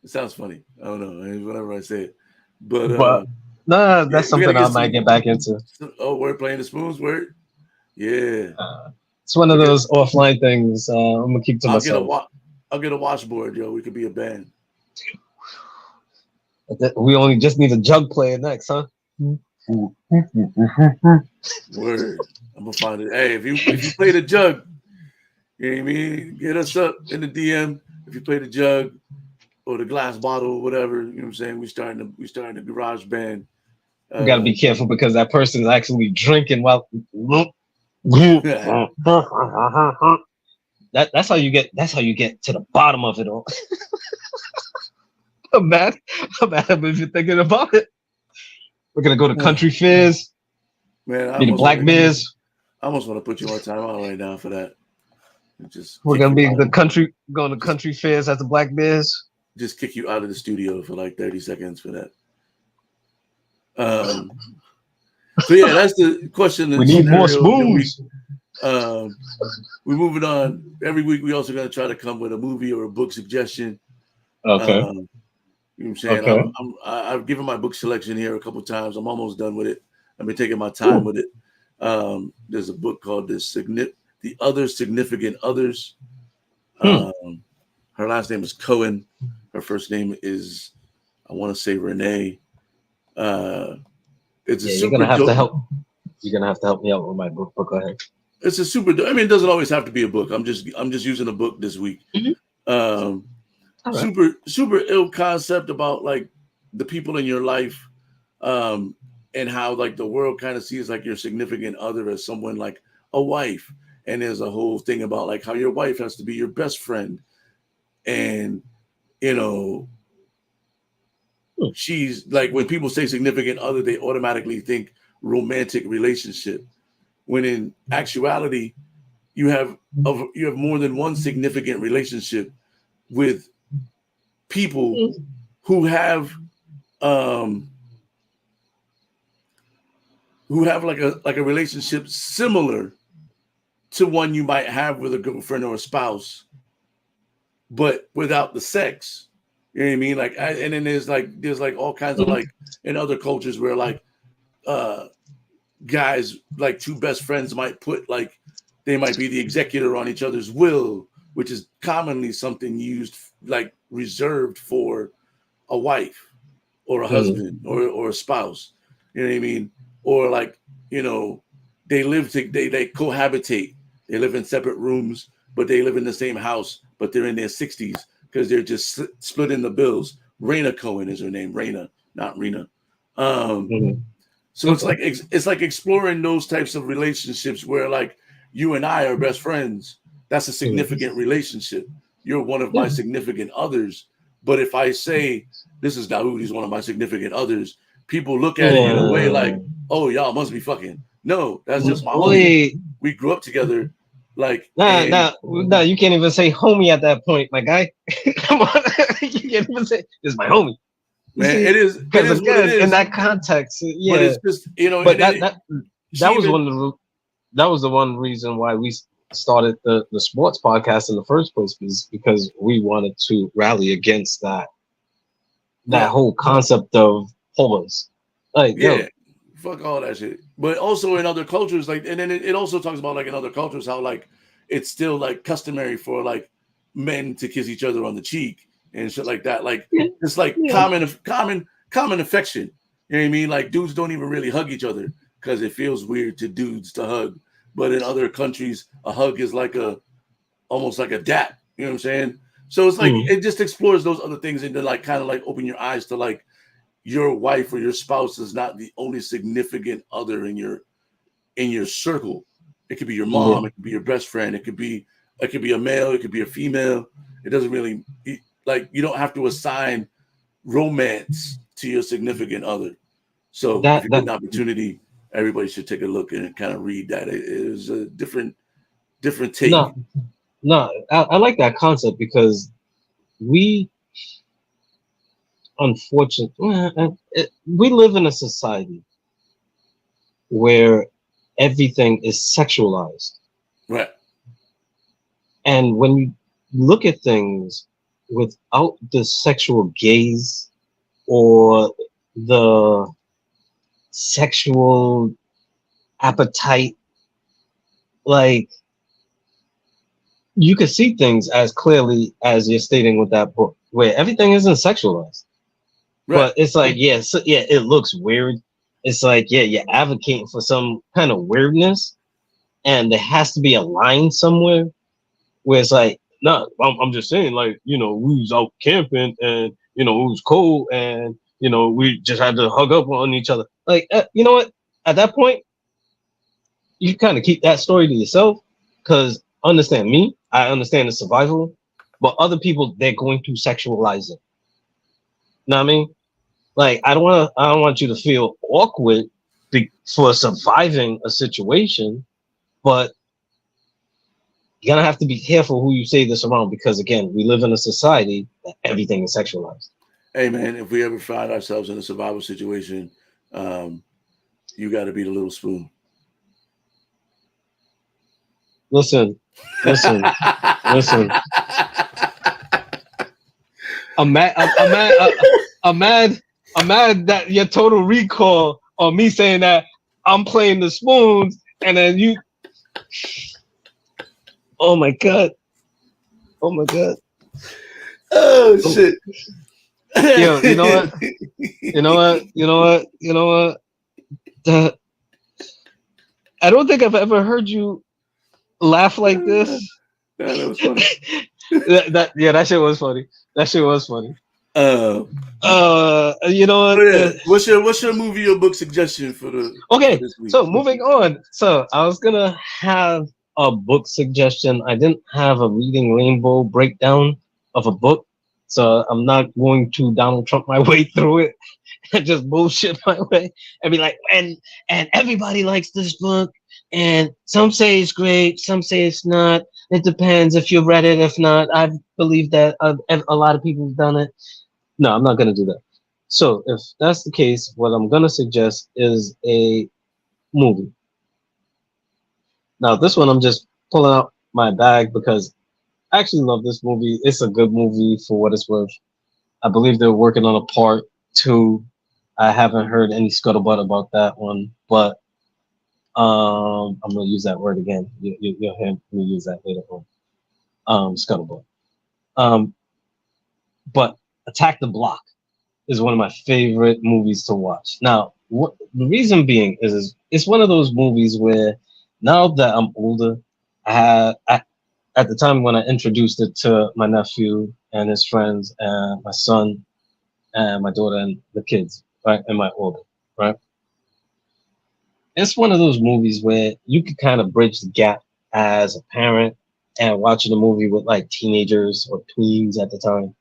it sounds funny. I don't know. Whenever I say it, but but nah, yeah, that's we gotta something I get might get back into. Oh, we're playing the spoons. Word. Yeah. It's one I'll of get those offline things. I'm gonna keep to I'll get a myself. wa- I'll get a washboard, yo. We could be a band. We only just need a jug player next, huh? Word. I'm gonna find it. Hey, if you play the jug, you know what I mean? Get us up in the DM. If you play the jug or the glass bottle, whatever, you know what I'm saying? We starting the garage band. We gotta be careful because that person is actually drinking while. That's how you get. That's how you get to the bottom of it all. I'm mad. I'm mad if you're thinking about it. We're gonna go to country fairs, Man, be the black bears. I almost want to put you on timeout right now for that. Just We're kick gonna you be out. the country going to country fairs as the black bears. Just kick you out of the studio for like 30 seconds for that. Um so yeah, that's the question We and need more scenario of the week. spoons. We're moving on. Every week we also gotta try to come with a movie or a book suggestion. Okay. Um You know what I'm saying? Okay. I've given my book selection here a couple times. I'm almost done with it. I've been taking my time Ooh. with it. There's a book called The Other Significant Others. Hmm. Her last name is Cohen. Her first name is, I want to say, Renee. It's a Yeah, super you're gonna have dope. to help. You're gonna have to help me out with my book. But go ahead. It's a super. I mean, it doesn't always have to be a book. I'm just using a book this week. All right. Super ill concept about like the people in your life, and how like the world kind of sees like your significant other as someone like a wife, and there's a whole thing about like how your wife has to be your best friend, and you know. She's like, when people say significant other, they automatically think romantic relationship. When in actuality, you have more than one significant relationship with people who have like a relationship similar to one you might have with a girlfriend or a spouse, but without the sex. You know what I mean? Like, and then there's like all kinds of like in other cultures where like guys, like two best friends might put like, they might be the executor on each other's will, which is commonly something used like reserved for a wife or a husband or a spouse. You know what I mean? Or like, they they cohabitate. They live in separate rooms, but they live in the same house, but they're in their 60s because they're just splitting the bills. Raina Cohen is her name. Raina, not Rena. So it's like exploring those types of relationships where like you and I are best friends. That's a significant relationship. You're one of my significant others. But if I say this is Daoud, he's one of my significant others, people look at it in a way like, oh, y'all must be fucking. No, that's just my homie. We grew up together. Like, nah, you can't even say homie at that point, my guy. Come on, you can't even say it's my homie. Man, it is because again, in that context, yeah. But it's just But that was the one reason why we started the sports podcast in the first place, because we wanted to rally against that whole concept of whores. Like, fuck all that shit. But also in other cultures, like, and then it also talks about like in other cultures how like it's still like customary for like men to kiss each other on the cheek and shit like that. Like it's like common affection. You know what I mean? Like dudes don't even really hug each other because it feels weird to dudes to hug. But in other countries, a hug is like almost like a dap. You know what I'm saying? So it's like it just explores those other things and to like kind of like open your eyes to like your wife or your spouse is not the only significant other in your circle. It could be your mom, it could be your best friend, it could be a male, it could be a female. It doesn't really like you don't have to assign romance to your significant other. So if you get an opportunity, everybody should take a look and kind of read that. It is a different take. No, I like that concept because we, unfortunately, we live in a society where everything is sexualized. Right. And when you look at things without the sexual gaze or the sexual appetite, like, you can see things as clearly as you're stating with that book, where everything isn't sexualized. Right. But it's like, it looks weird. It's like, you're advocating for some kind of weirdness, and there has to be a line somewhere where it's like, no, I'm just saying, like, we was out camping and, it was cold and, we just had to hug up on each other. Like, you know what? At that point, you kind of keep that story to yourself, because understand me, I understand the survival, but other people, they're going to sexualize it. You know what I mean? Like, I don't want you to feel awkward for surviving a situation, but you're gonna have to be careful who you say this around, because again, we live in a society that everything is sexualized. Hey man, if we ever find ourselves in a survival situation, you got to be the little spoon. Listen. I'm mad that your total recall on me saying that I'm playing the spoons And then you, oh my god, oh my god, Oh shit! yo, you know what, you know what, you know what, you know what? The- I don't think I've ever heard you laugh like this. Yeah, that was funny. Yeah, that shit was funny. That shit was funny. Uh, You know what? oh yeah. What's your movie or book suggestion for Okay, this week? so moving on. So I was gonna have a book suggestion. I didn't have a reading rainbow breakdown of a book, so I'm not going to Donald Trump my way through it and just bullshit my way and be like, and everybody likes this book, and some say it's great, some say it's not. It depends if you read it. If not, I believe that a lot of people have done it. No, I'm not gonna do that. So if that's the case, what I'm gonna suggest is a movie. Now, this one I'm just pulling out my bag because I actually love this movie. It's a good movie for what it's worth. I believe they're working on a part two. I haven't heard any scuttlebutt about that one, but I'm gonna use that word again. You'll hear me use that later on. Scuttlebutt. Um, but Attack the Block is one of my favorite movies to watch. Now, the reason being is it's one of those movies where now that I'm older, at the time when I introduced it to my nephew and his friends and my son and my daughter and the kids, right, and my oldest, right. It's one of those movies where you could kind of bridge the gap as a parent and watching a movie with like teenagers or tweens at the time,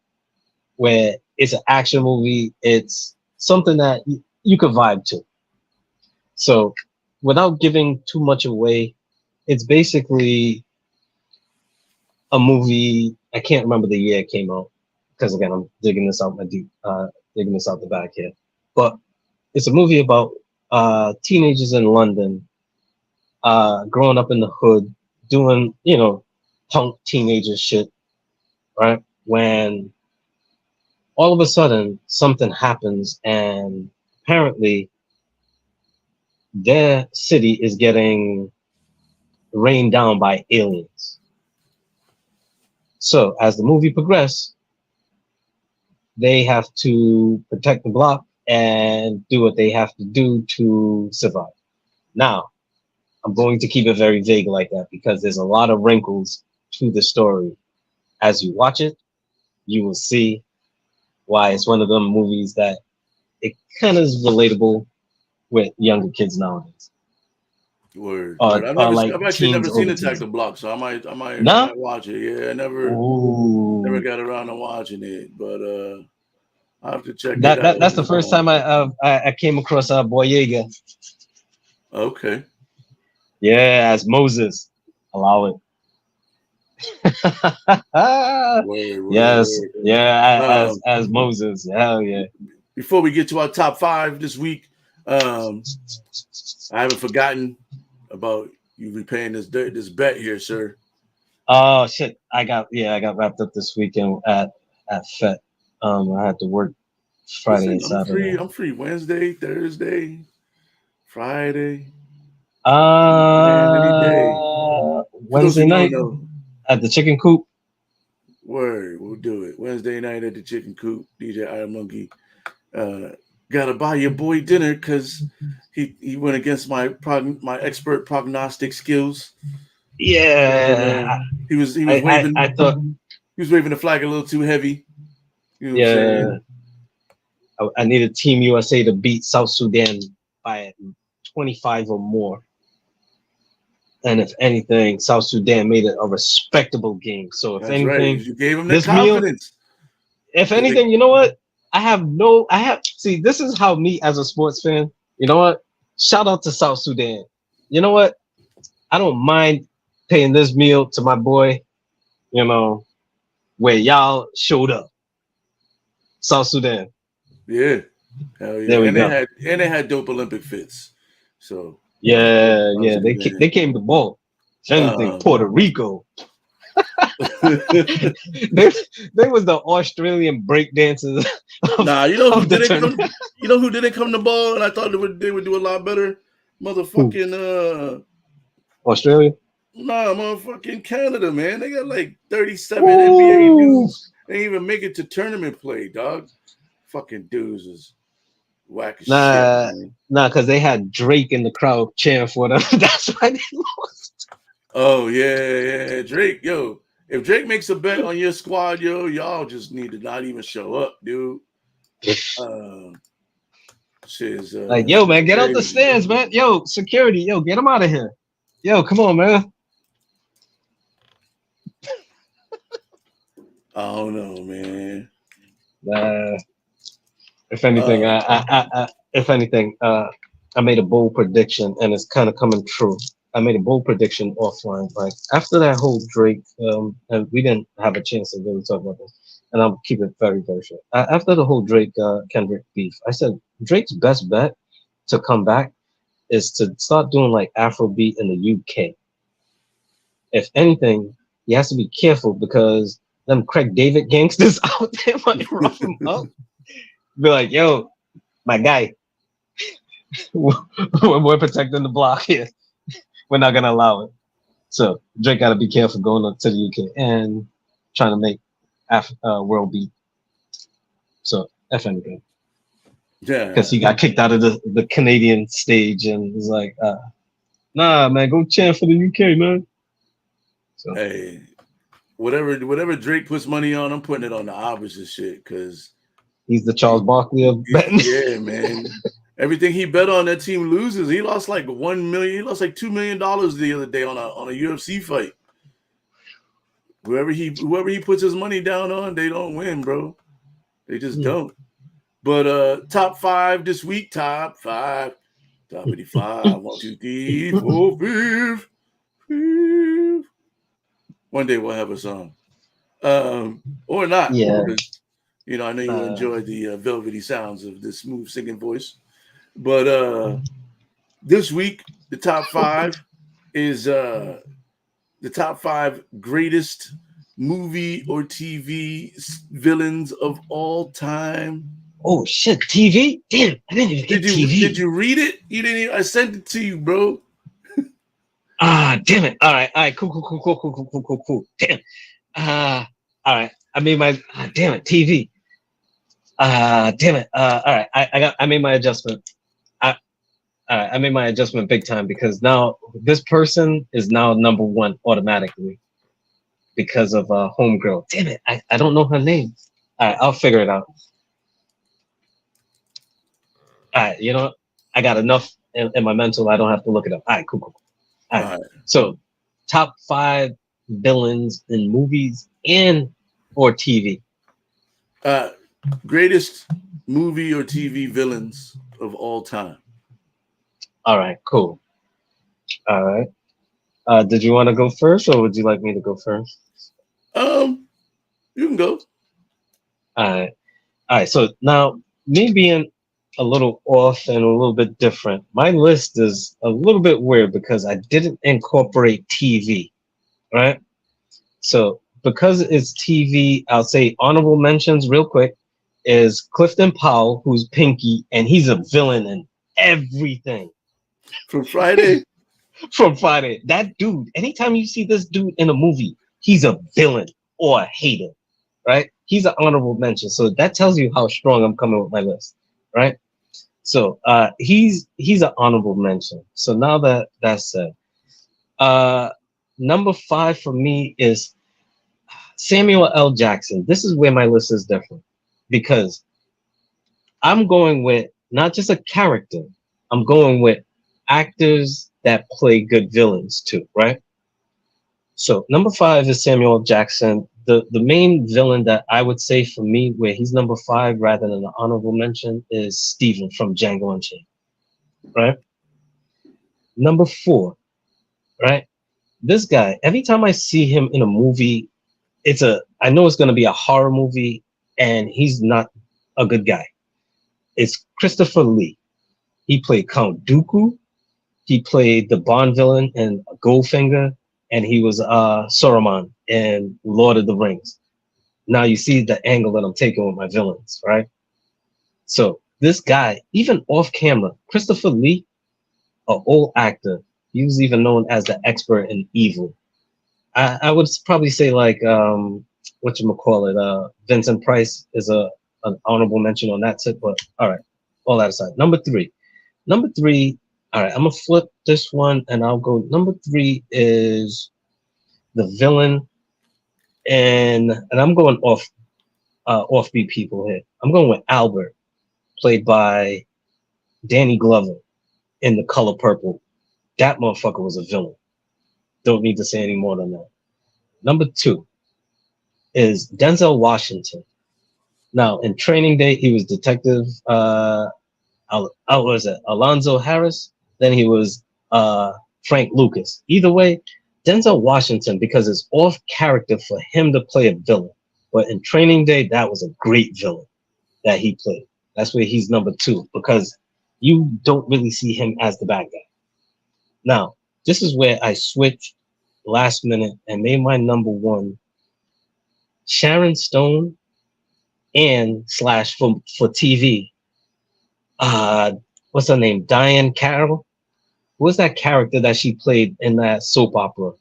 where it's an action movie. It's something that you could vibe to. So without giving too much away, it's basically a movie. I can't remember the year it came out because again, I'm digging this out digging this out the back here. But it's a movie about teenagers in London, growing up in the hood, doing punk teenager shit, right? When all of a sudden something happens and apparently their city is getting rained down by aliens. So as the movie progresses, they have to protect the block and do what they have to do to survive. Now, I'm going to keep it very vague like that because there's a lot of wrinkles to the story. As you watch it, you will see why it's one of them movies that it kind of is relatable with younger kids nowadays. Word. Like I've actually never seen Attack teens. the Block, so I Nah? might watch it. Yeah, I never Ooh. got around to watching it, but I have to check it out. That's the first time I came across Boyega. Okay. Yeah, as Moses. Allow it. Yes, word. yeah, as Moses. Hell yeah. Before we get to our top 5 this week, I haven't forgotten about you repaying this bet here, sir. Oh shit! I got wrapped up this weekend at FET. I had to work Friday and Saturday. I'm free Wednesday, Thursday, Friday. Any day. Wednesday night at the Chicken Coop. Word, we'll do it. Wednesday night at the Chicken Coop. DJ Iron Monkey. Gotta buy your boy dinner because he went against my expert prognostic skills. Yeah, he was waving. I thought he was waving the flag a little too heavy. You know I needed Team USA to beat South Sudan by 25 or more. And if anything, South Sudan made it a respectable game. So if anything, you gave him the confidence. If anything, you know what? See, this is how me as a sports fan, you know what? Shout out to South Sudan. You know what? I don't mind paying this meal to my boy, where y'all showed up. South Sudan. Yeah. Hell yeah. There we go. They had dope Olympic fits. So yeah, they came to ball. If anything, Puerto Rico. they was the Australian break dancers. Nah, you know who didn't come to ball, and I thought they would do a lot better. Motherfucking Australia? Nah, motherfucking Canada, man. They got like 37 NBA dudes. They ain't even make it to tournament play, dog. Fucking dudes is whack as shit, Nah, man. nah, because they had Drake in the crowd cheering for them. That's why they lost. Oh yeah. Drake, yo. If Drake makes a bet on your squad, yo, y'all just need to not even show up, dude. Shit is Like, yo, man, get out the crazy. stands, man. Yo, security, yo, get him out of here. Yo, come on, man. I don't know, man. If anything, Uh, I made a bold prediction, and it's kind of coming true. I made a bold prediction offline. Like after that whole Drake, and we didn't have a chance to really talk about this, and I'll keep it very, very short. After the whole Drake Kendrick beef, I said Drake's best bet to come back is to start doing like Afrobeat in the UK. If anything, he has to be careful because them Craig David gangsters out there might rough him up. Be like, yo, my guy, we're protecting the block here. We're not gonna allow it. So Drake got to be careful going up to the UK and trying to make world beat. So F anything, yeah. because he got kicked out of the Canadian stage and was like, nah, man, go chant for the UK, man. So Hey, whatever Drake puts money on, I'm putting it on the opposite shit because he's the Charles Barkley of betting. yeah, man. Everything he bet on, that team loses. He lost like $1 million. He lost like $2 million the other day on a UFC fight. Whoever he puts his money down on, they don't win, bro. They just don't. But top 5 this week. Top 5. Top 85. 1, 2, 3, 4, 5. One day we'll have a song. Or not. Yeah. Because, you know, I know you enjoy the velvety sounds of this smooth singing voice. But this week, the top 5 is the top 5 greatest movie or TV villains of all time. Oh shit, TV? Damn, I didn't even get TV. Did you read it? You didn't even, I sent it to you, bro. Damn it. All right, cool. Damn. All right. I made my damn it, TV. Damn it. All right. I made my adjustment. I made my adjustment big time because now this person is now number 1 automatically because of Homegirl. Damn it. I don't know her name. All right, I'll figure it out. All right, you know what? I got enough in my mental. I don't have to look it up. All right, cool. All right. So top 5 villains in movies and or TV. Greatest movie or TV villains of all time. All right, cool. All right. Did you want to go first, or would you like me to go first? You can go. All right. So now, me being a little off and a little bit different, my list is a little bit weird because I didn't incorporate TV. Right. So because it's TV, I'll say honorable mentions real quick is Clifton Powell, who's Pinky, and he's a villain in everything. From Friday? From Friday. That dude, anytime you see this dude in a movie, he's a villain or a hater, right? He's an honorable mention. So that tells you how strong I'm coming with my list, right? So he's an honorable mention. So now that's said, number 5 for me is Samuel L. Jackson. This is where my list is different because I'm going with not just a character, I'm going with actors that play good villains too, right? So number 5 is Samuel L. Jackson. The main villain that I would say for me, where he's number 5 rather than an honorable mention, is Steven from Django Unchained, right? Number 4, right? This guy, every time I see him in a movie, I know it's going to be a horror movie, and he's not a good guy. It's Christopher Lee. He played Count Dooku. He played the Bond villain in Goldfinger, and he was Saruman in Lord of the Rings. Now you see the angle that I'm taking with my villains, right? So this guy, even off camera, Christopher Lee, an old actor, He was even known as the expert in evil. I would probably say like what you call it, Vincent Price is an honorable mention on that tip. But all right, all that aside. Number three. Number three. All right, I'm gonna flip this one and I'll go. Number three is the villain, and I'm going offbeat people here. I'm going with Albert, played by Danny Glover in The Color Purple. That motherfucker was a villain. Don't need to say any more than that. Number two is Denzel Washington. Now, in Training Day, he was Detective was it Alonzo Harris? Then he was Frank Lucas. Either way, Denzel Washington, because it's off character for him to play a villain. But in Training Day, that was a great villain that he played. That's where he's number two, because you don't really see him as the bad guy. Now, this is where I switched last minute and made my number one Sharon Stone and slash for TV. What's her name? Diane Carroll. Who was that character that she played in that soap opera?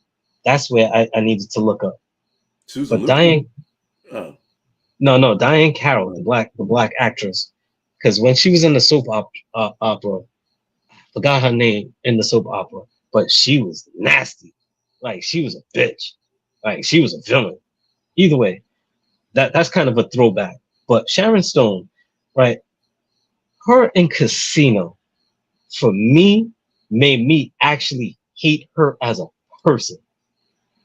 That's where I needed to look up. Susan But Diane, oh. no, Diane Carroll, the black actress, because when she was in the soap opera, forgot her name in the soap opera, but she was nasty. Like she was a bitch. Like she was a villain. Either way, that's kind of a throwback. But Sharon Stone, right? Her in Casino, for me, made me actually hate her as a person.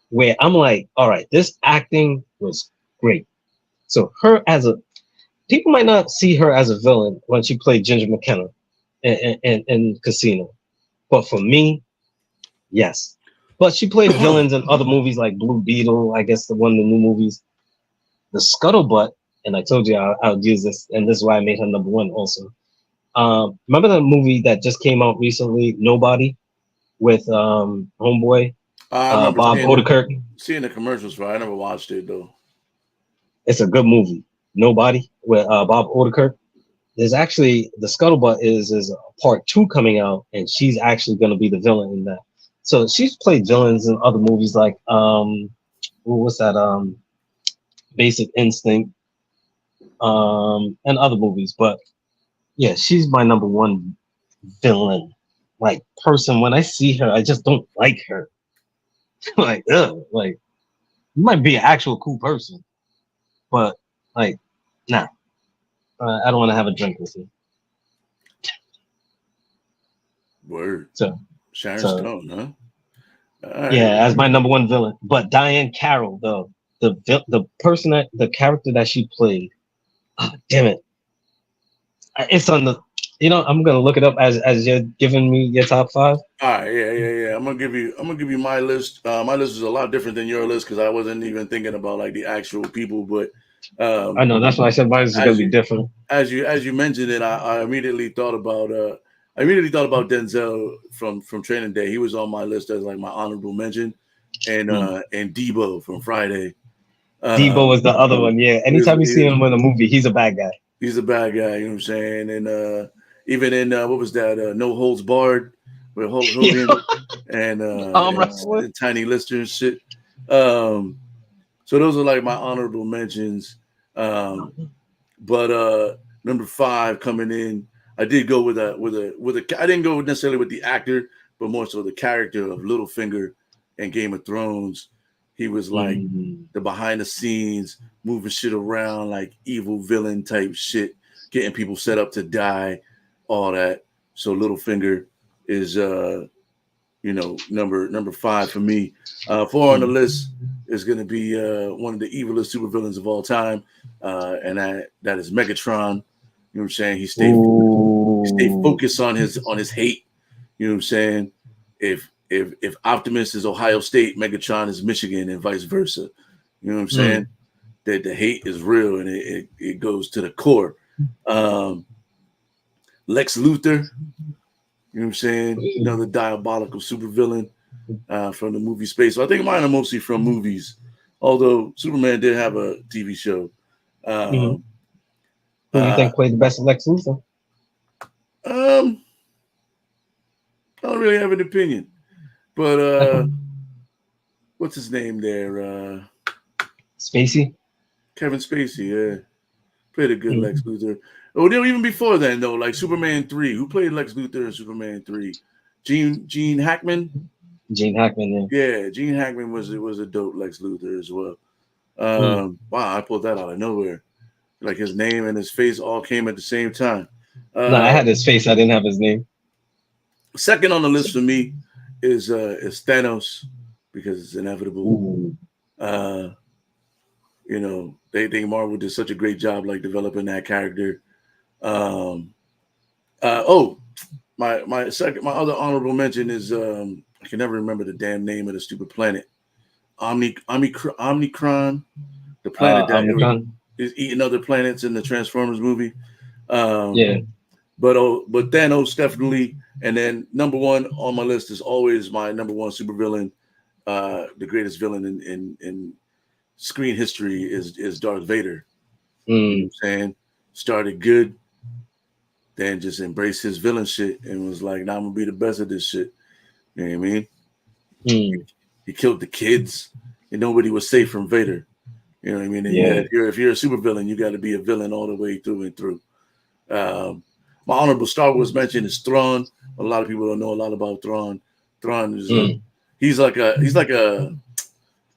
Where I'm like, all right, this acting was great. So her as a people might not see her as a villain when she played Ginger McKenna in Casino, but for me, yes. But she played villains in other movies like Blue Beetle, I guess the one of the new movies, The Scuttlebutt, and I told you I would use this, and this is why I made her number one also. Remember the movie that just came out recently, Nobody, with homeboy I remember Bob Odenkirk. seeing the commercials for it. I never watched it though. It's a good movie, Nobody, with Bob Odenkirk. There's actually the Scuttlebutt is part 2 coming out, and she's actually going to be the villain in that. So she's played villains in other movies like what's that Basic Instinct, and other movies. But yeah, she's my number one villain. Like person, when I see her, I just don't like her. Like, ugh, like you might be an actual cool person, but like, nah, I don't want to have a drink with you. Word. So Sharon Stone, huh? Right. Yeah, as my number one villain. But Diane Carroll, though, the person the character that she played, damn it, it's on the. I'm gonna look it up as you're giving me your top 5. All right, yeah. I'm gonna give you my list. My list is a lot different than your list because I wasn't even thinking about like the actual people. But I know that's why I said mine is gonna be different. As you mentioned it, I immediately thought about Denzel from Training Day. He was on my list as like my honorable mention, and Debo from Friday. Debo was the other one. Yeah, anytime you see him in a movie, he's a bad guy. He's a bad guy. You know what I'm saying? And even in what was that? No Holds Barred with Hogan and Tiny Lister and shit. So those are like my honorable mentions. But number 5 coming in, I did go with a. I didn't go necessarily with the actor, but more so the character of Littlefinger in Game of Thrones. He was like the behind the scenes, moving shit around, like evil villain type shit, getting people set up to die, all that. So Littlefinger is number 5 for me. 4 on the list is going to be one of the evilest supervillains of all time, and that is Megatron. You know what I'm saying? He stayed focused on his hate. You know what I'm saying? If Optimus is Ohio State, Megatron is Michigan, and vice versa. You know what I'm saying? That the hate is real and it goes to the core. Lex Luthor, you know what I'm saying? Another diabolical supervillain from the movie space. So I think mine are mostly from movies, although Superman did have a TV show. Who do you think played the best Lex Luthor? I don't really have an opinion. But what's his name there? Spacey. Kevin Spacey, yeah. Played a good Lex Mhm. Luthor. Oh, no, even before then, though, like Superman 3. Who played Lex Luthor in Superman 3? Gene Hackman? Gene Hackman. Yeah, Gene Hackman was a dope Lex Luthor as well. Yeah. Wow, I pulled that out of nowhere. Like his name and his face all came at the same time. No, I Uh, had his face. I didn't have his name. Second on the list for me is Thanos because it's inevitable. Ooh. Uh, they think Marvel did such a great job like developing that character. Um, oh, my other honorable mention is I can never remember the damn name of the stupid planet. Omnicron, the planet that Omicron. is eating other planets in the Transformers movie. Um, Yeah. but Thanos definitely, and then number one on my list is always my number one supervillain, the greatest villain in screen history is Darth Vader. You know what I'm saying? Started good, then just embraced his villain shit and was like, "Nah, I'm gonna be the best at this shit." You know what I mean? He killed the kids, and nobody was safe from Vader. You know what I mean? And Yeah. if you're a supervillain, you got to be a villain all the way through and through. My honorable Star Wars mention is Thrawn. A lot of people don't know a lot about Thrawn. Thrawn is he's like a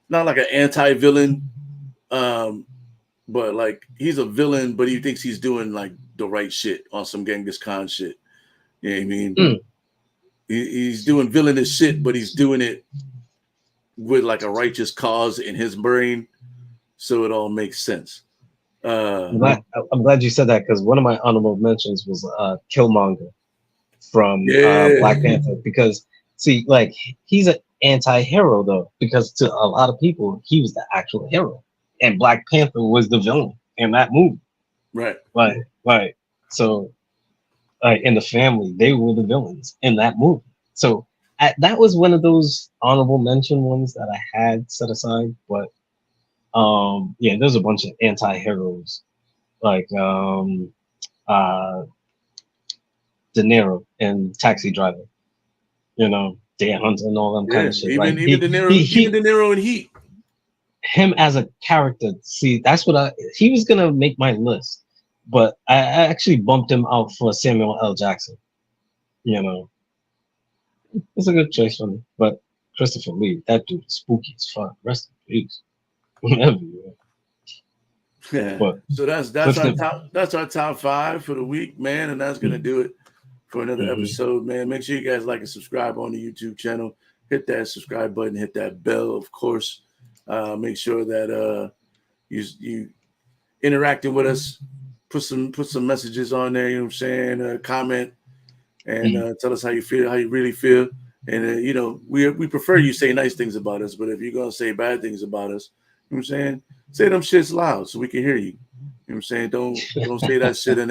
not like an anti-villain, but like he's a villain, but he thinks he's doing like the right shit on some Genghis Khan shit. You know what I mean? He's doing villainous shit, but he's doing it with like a righteous cause in his brain, so it all makes sense. I'm glad you said that because one of my honorable mentions was Killmonger from Black Yeah, Panther. Because see, like he's an anti-hero though, because to a lot of people he was the actual hero, and Black Panther was the villain in that movie. right. Like so, in the family they were the villains in that movie. So that was one of those honorable mention ones that I had set aside, but yeah, there's a bunch of anti-heroes like De Niro and Taxi Driver, Deer Hunter and all them kind Yeah, of shit. Like even De Niro in Heat. him as a character. See, that's what he was gonna make my list, but I actually bumped him out for Samuel L. Jackson. It's a good choice for me. But Christopher Lee, that dude is spooky as fuck. Rest in peace. Whatever. Yeah. But So that's our top five for the week, man, and that's gonna do it for another episode, man. Make sure you guys like and subscribe on the YouTube channel. Hit that subscribe button, hit that bell, of course. Make sure that you interacting with us. Put some messages on there. You know what I'm saying? Comment and tell us how you feel, how you really feel. And we prefer you say nice things about us, but if you're gonna say bad things about us, you know what I'm saying? Say them shits loud so we can hear you. You know what I'm saying? Don't say that shit and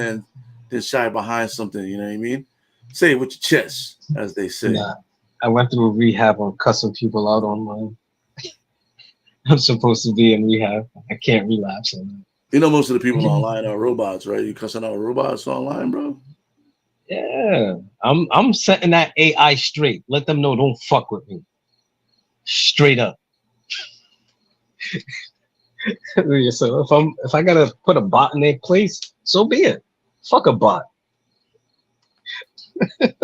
then shy behind something. You know what I mean? Say it with your chest, as they say. nah, I went through rehab on cussing people out online. I'm supposed to be in rehab. I can't relapse on that. You know, most of the people online are robots, right? You cussing out robots online, bro? Yeah, I'm setting that AI straight. Let them know don't fuck with me. Straight up. So if I gotta put a bot in their place, so be it. Fuck a bot.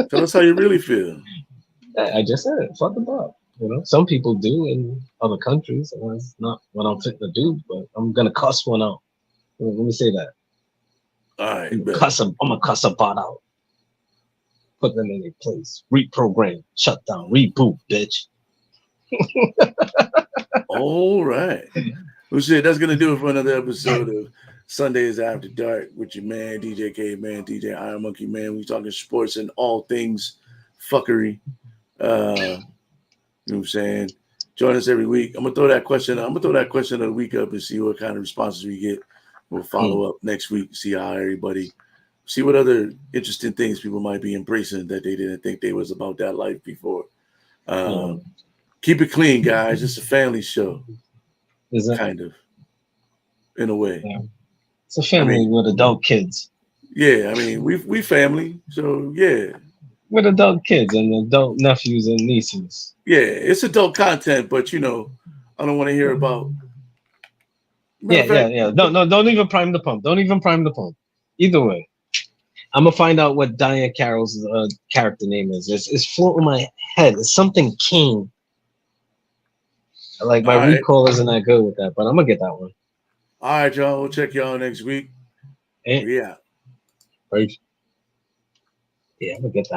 Tell us how you really feel. I just said it. Fuck a bot. Some people do in other countries, and that's not what I'm fitting to do. But I'm gonna cuss one out. Let me say that. All right, I'm gonna cuss a bot out. Put them in their place. Reprogram. Shut down. Reboot, bitch. All right. Well, shit, that's gonna do it for another episode of Sundays After Dark with your man DJ K Man, DJ Iron Monkey Man. We talking sports and all things fuckery. You know what I'm saying? Join us every week. I'm gonna throw that question of the week up and see what kind of responses we get. We'll follow up next week, see how everybody, see what other interesting things people might be embracing that they didn't think they was about that life before. Keep it clean, guys. It's a family show. Is it? Kind of, in a way. Yeah. It's a family with adult kids. Yeah, I mean, we family, so yeah. with adult kids and adult nephews and nieces. Yeah, it's adult content, but I don't want to hear about. Matter of fact, Yeah. Don't even prime the pump. Don't even prime the pump. Either way, I'm gonna find out what Diane Carroll's character name is. It's floating in my head. It's something King. Like my all right, recall isn't that good with that, but I'm gonna get that one. all right, y'all. We'll check y'all next week. Eh, Yeah. right. Yeah, I'm gonna get that.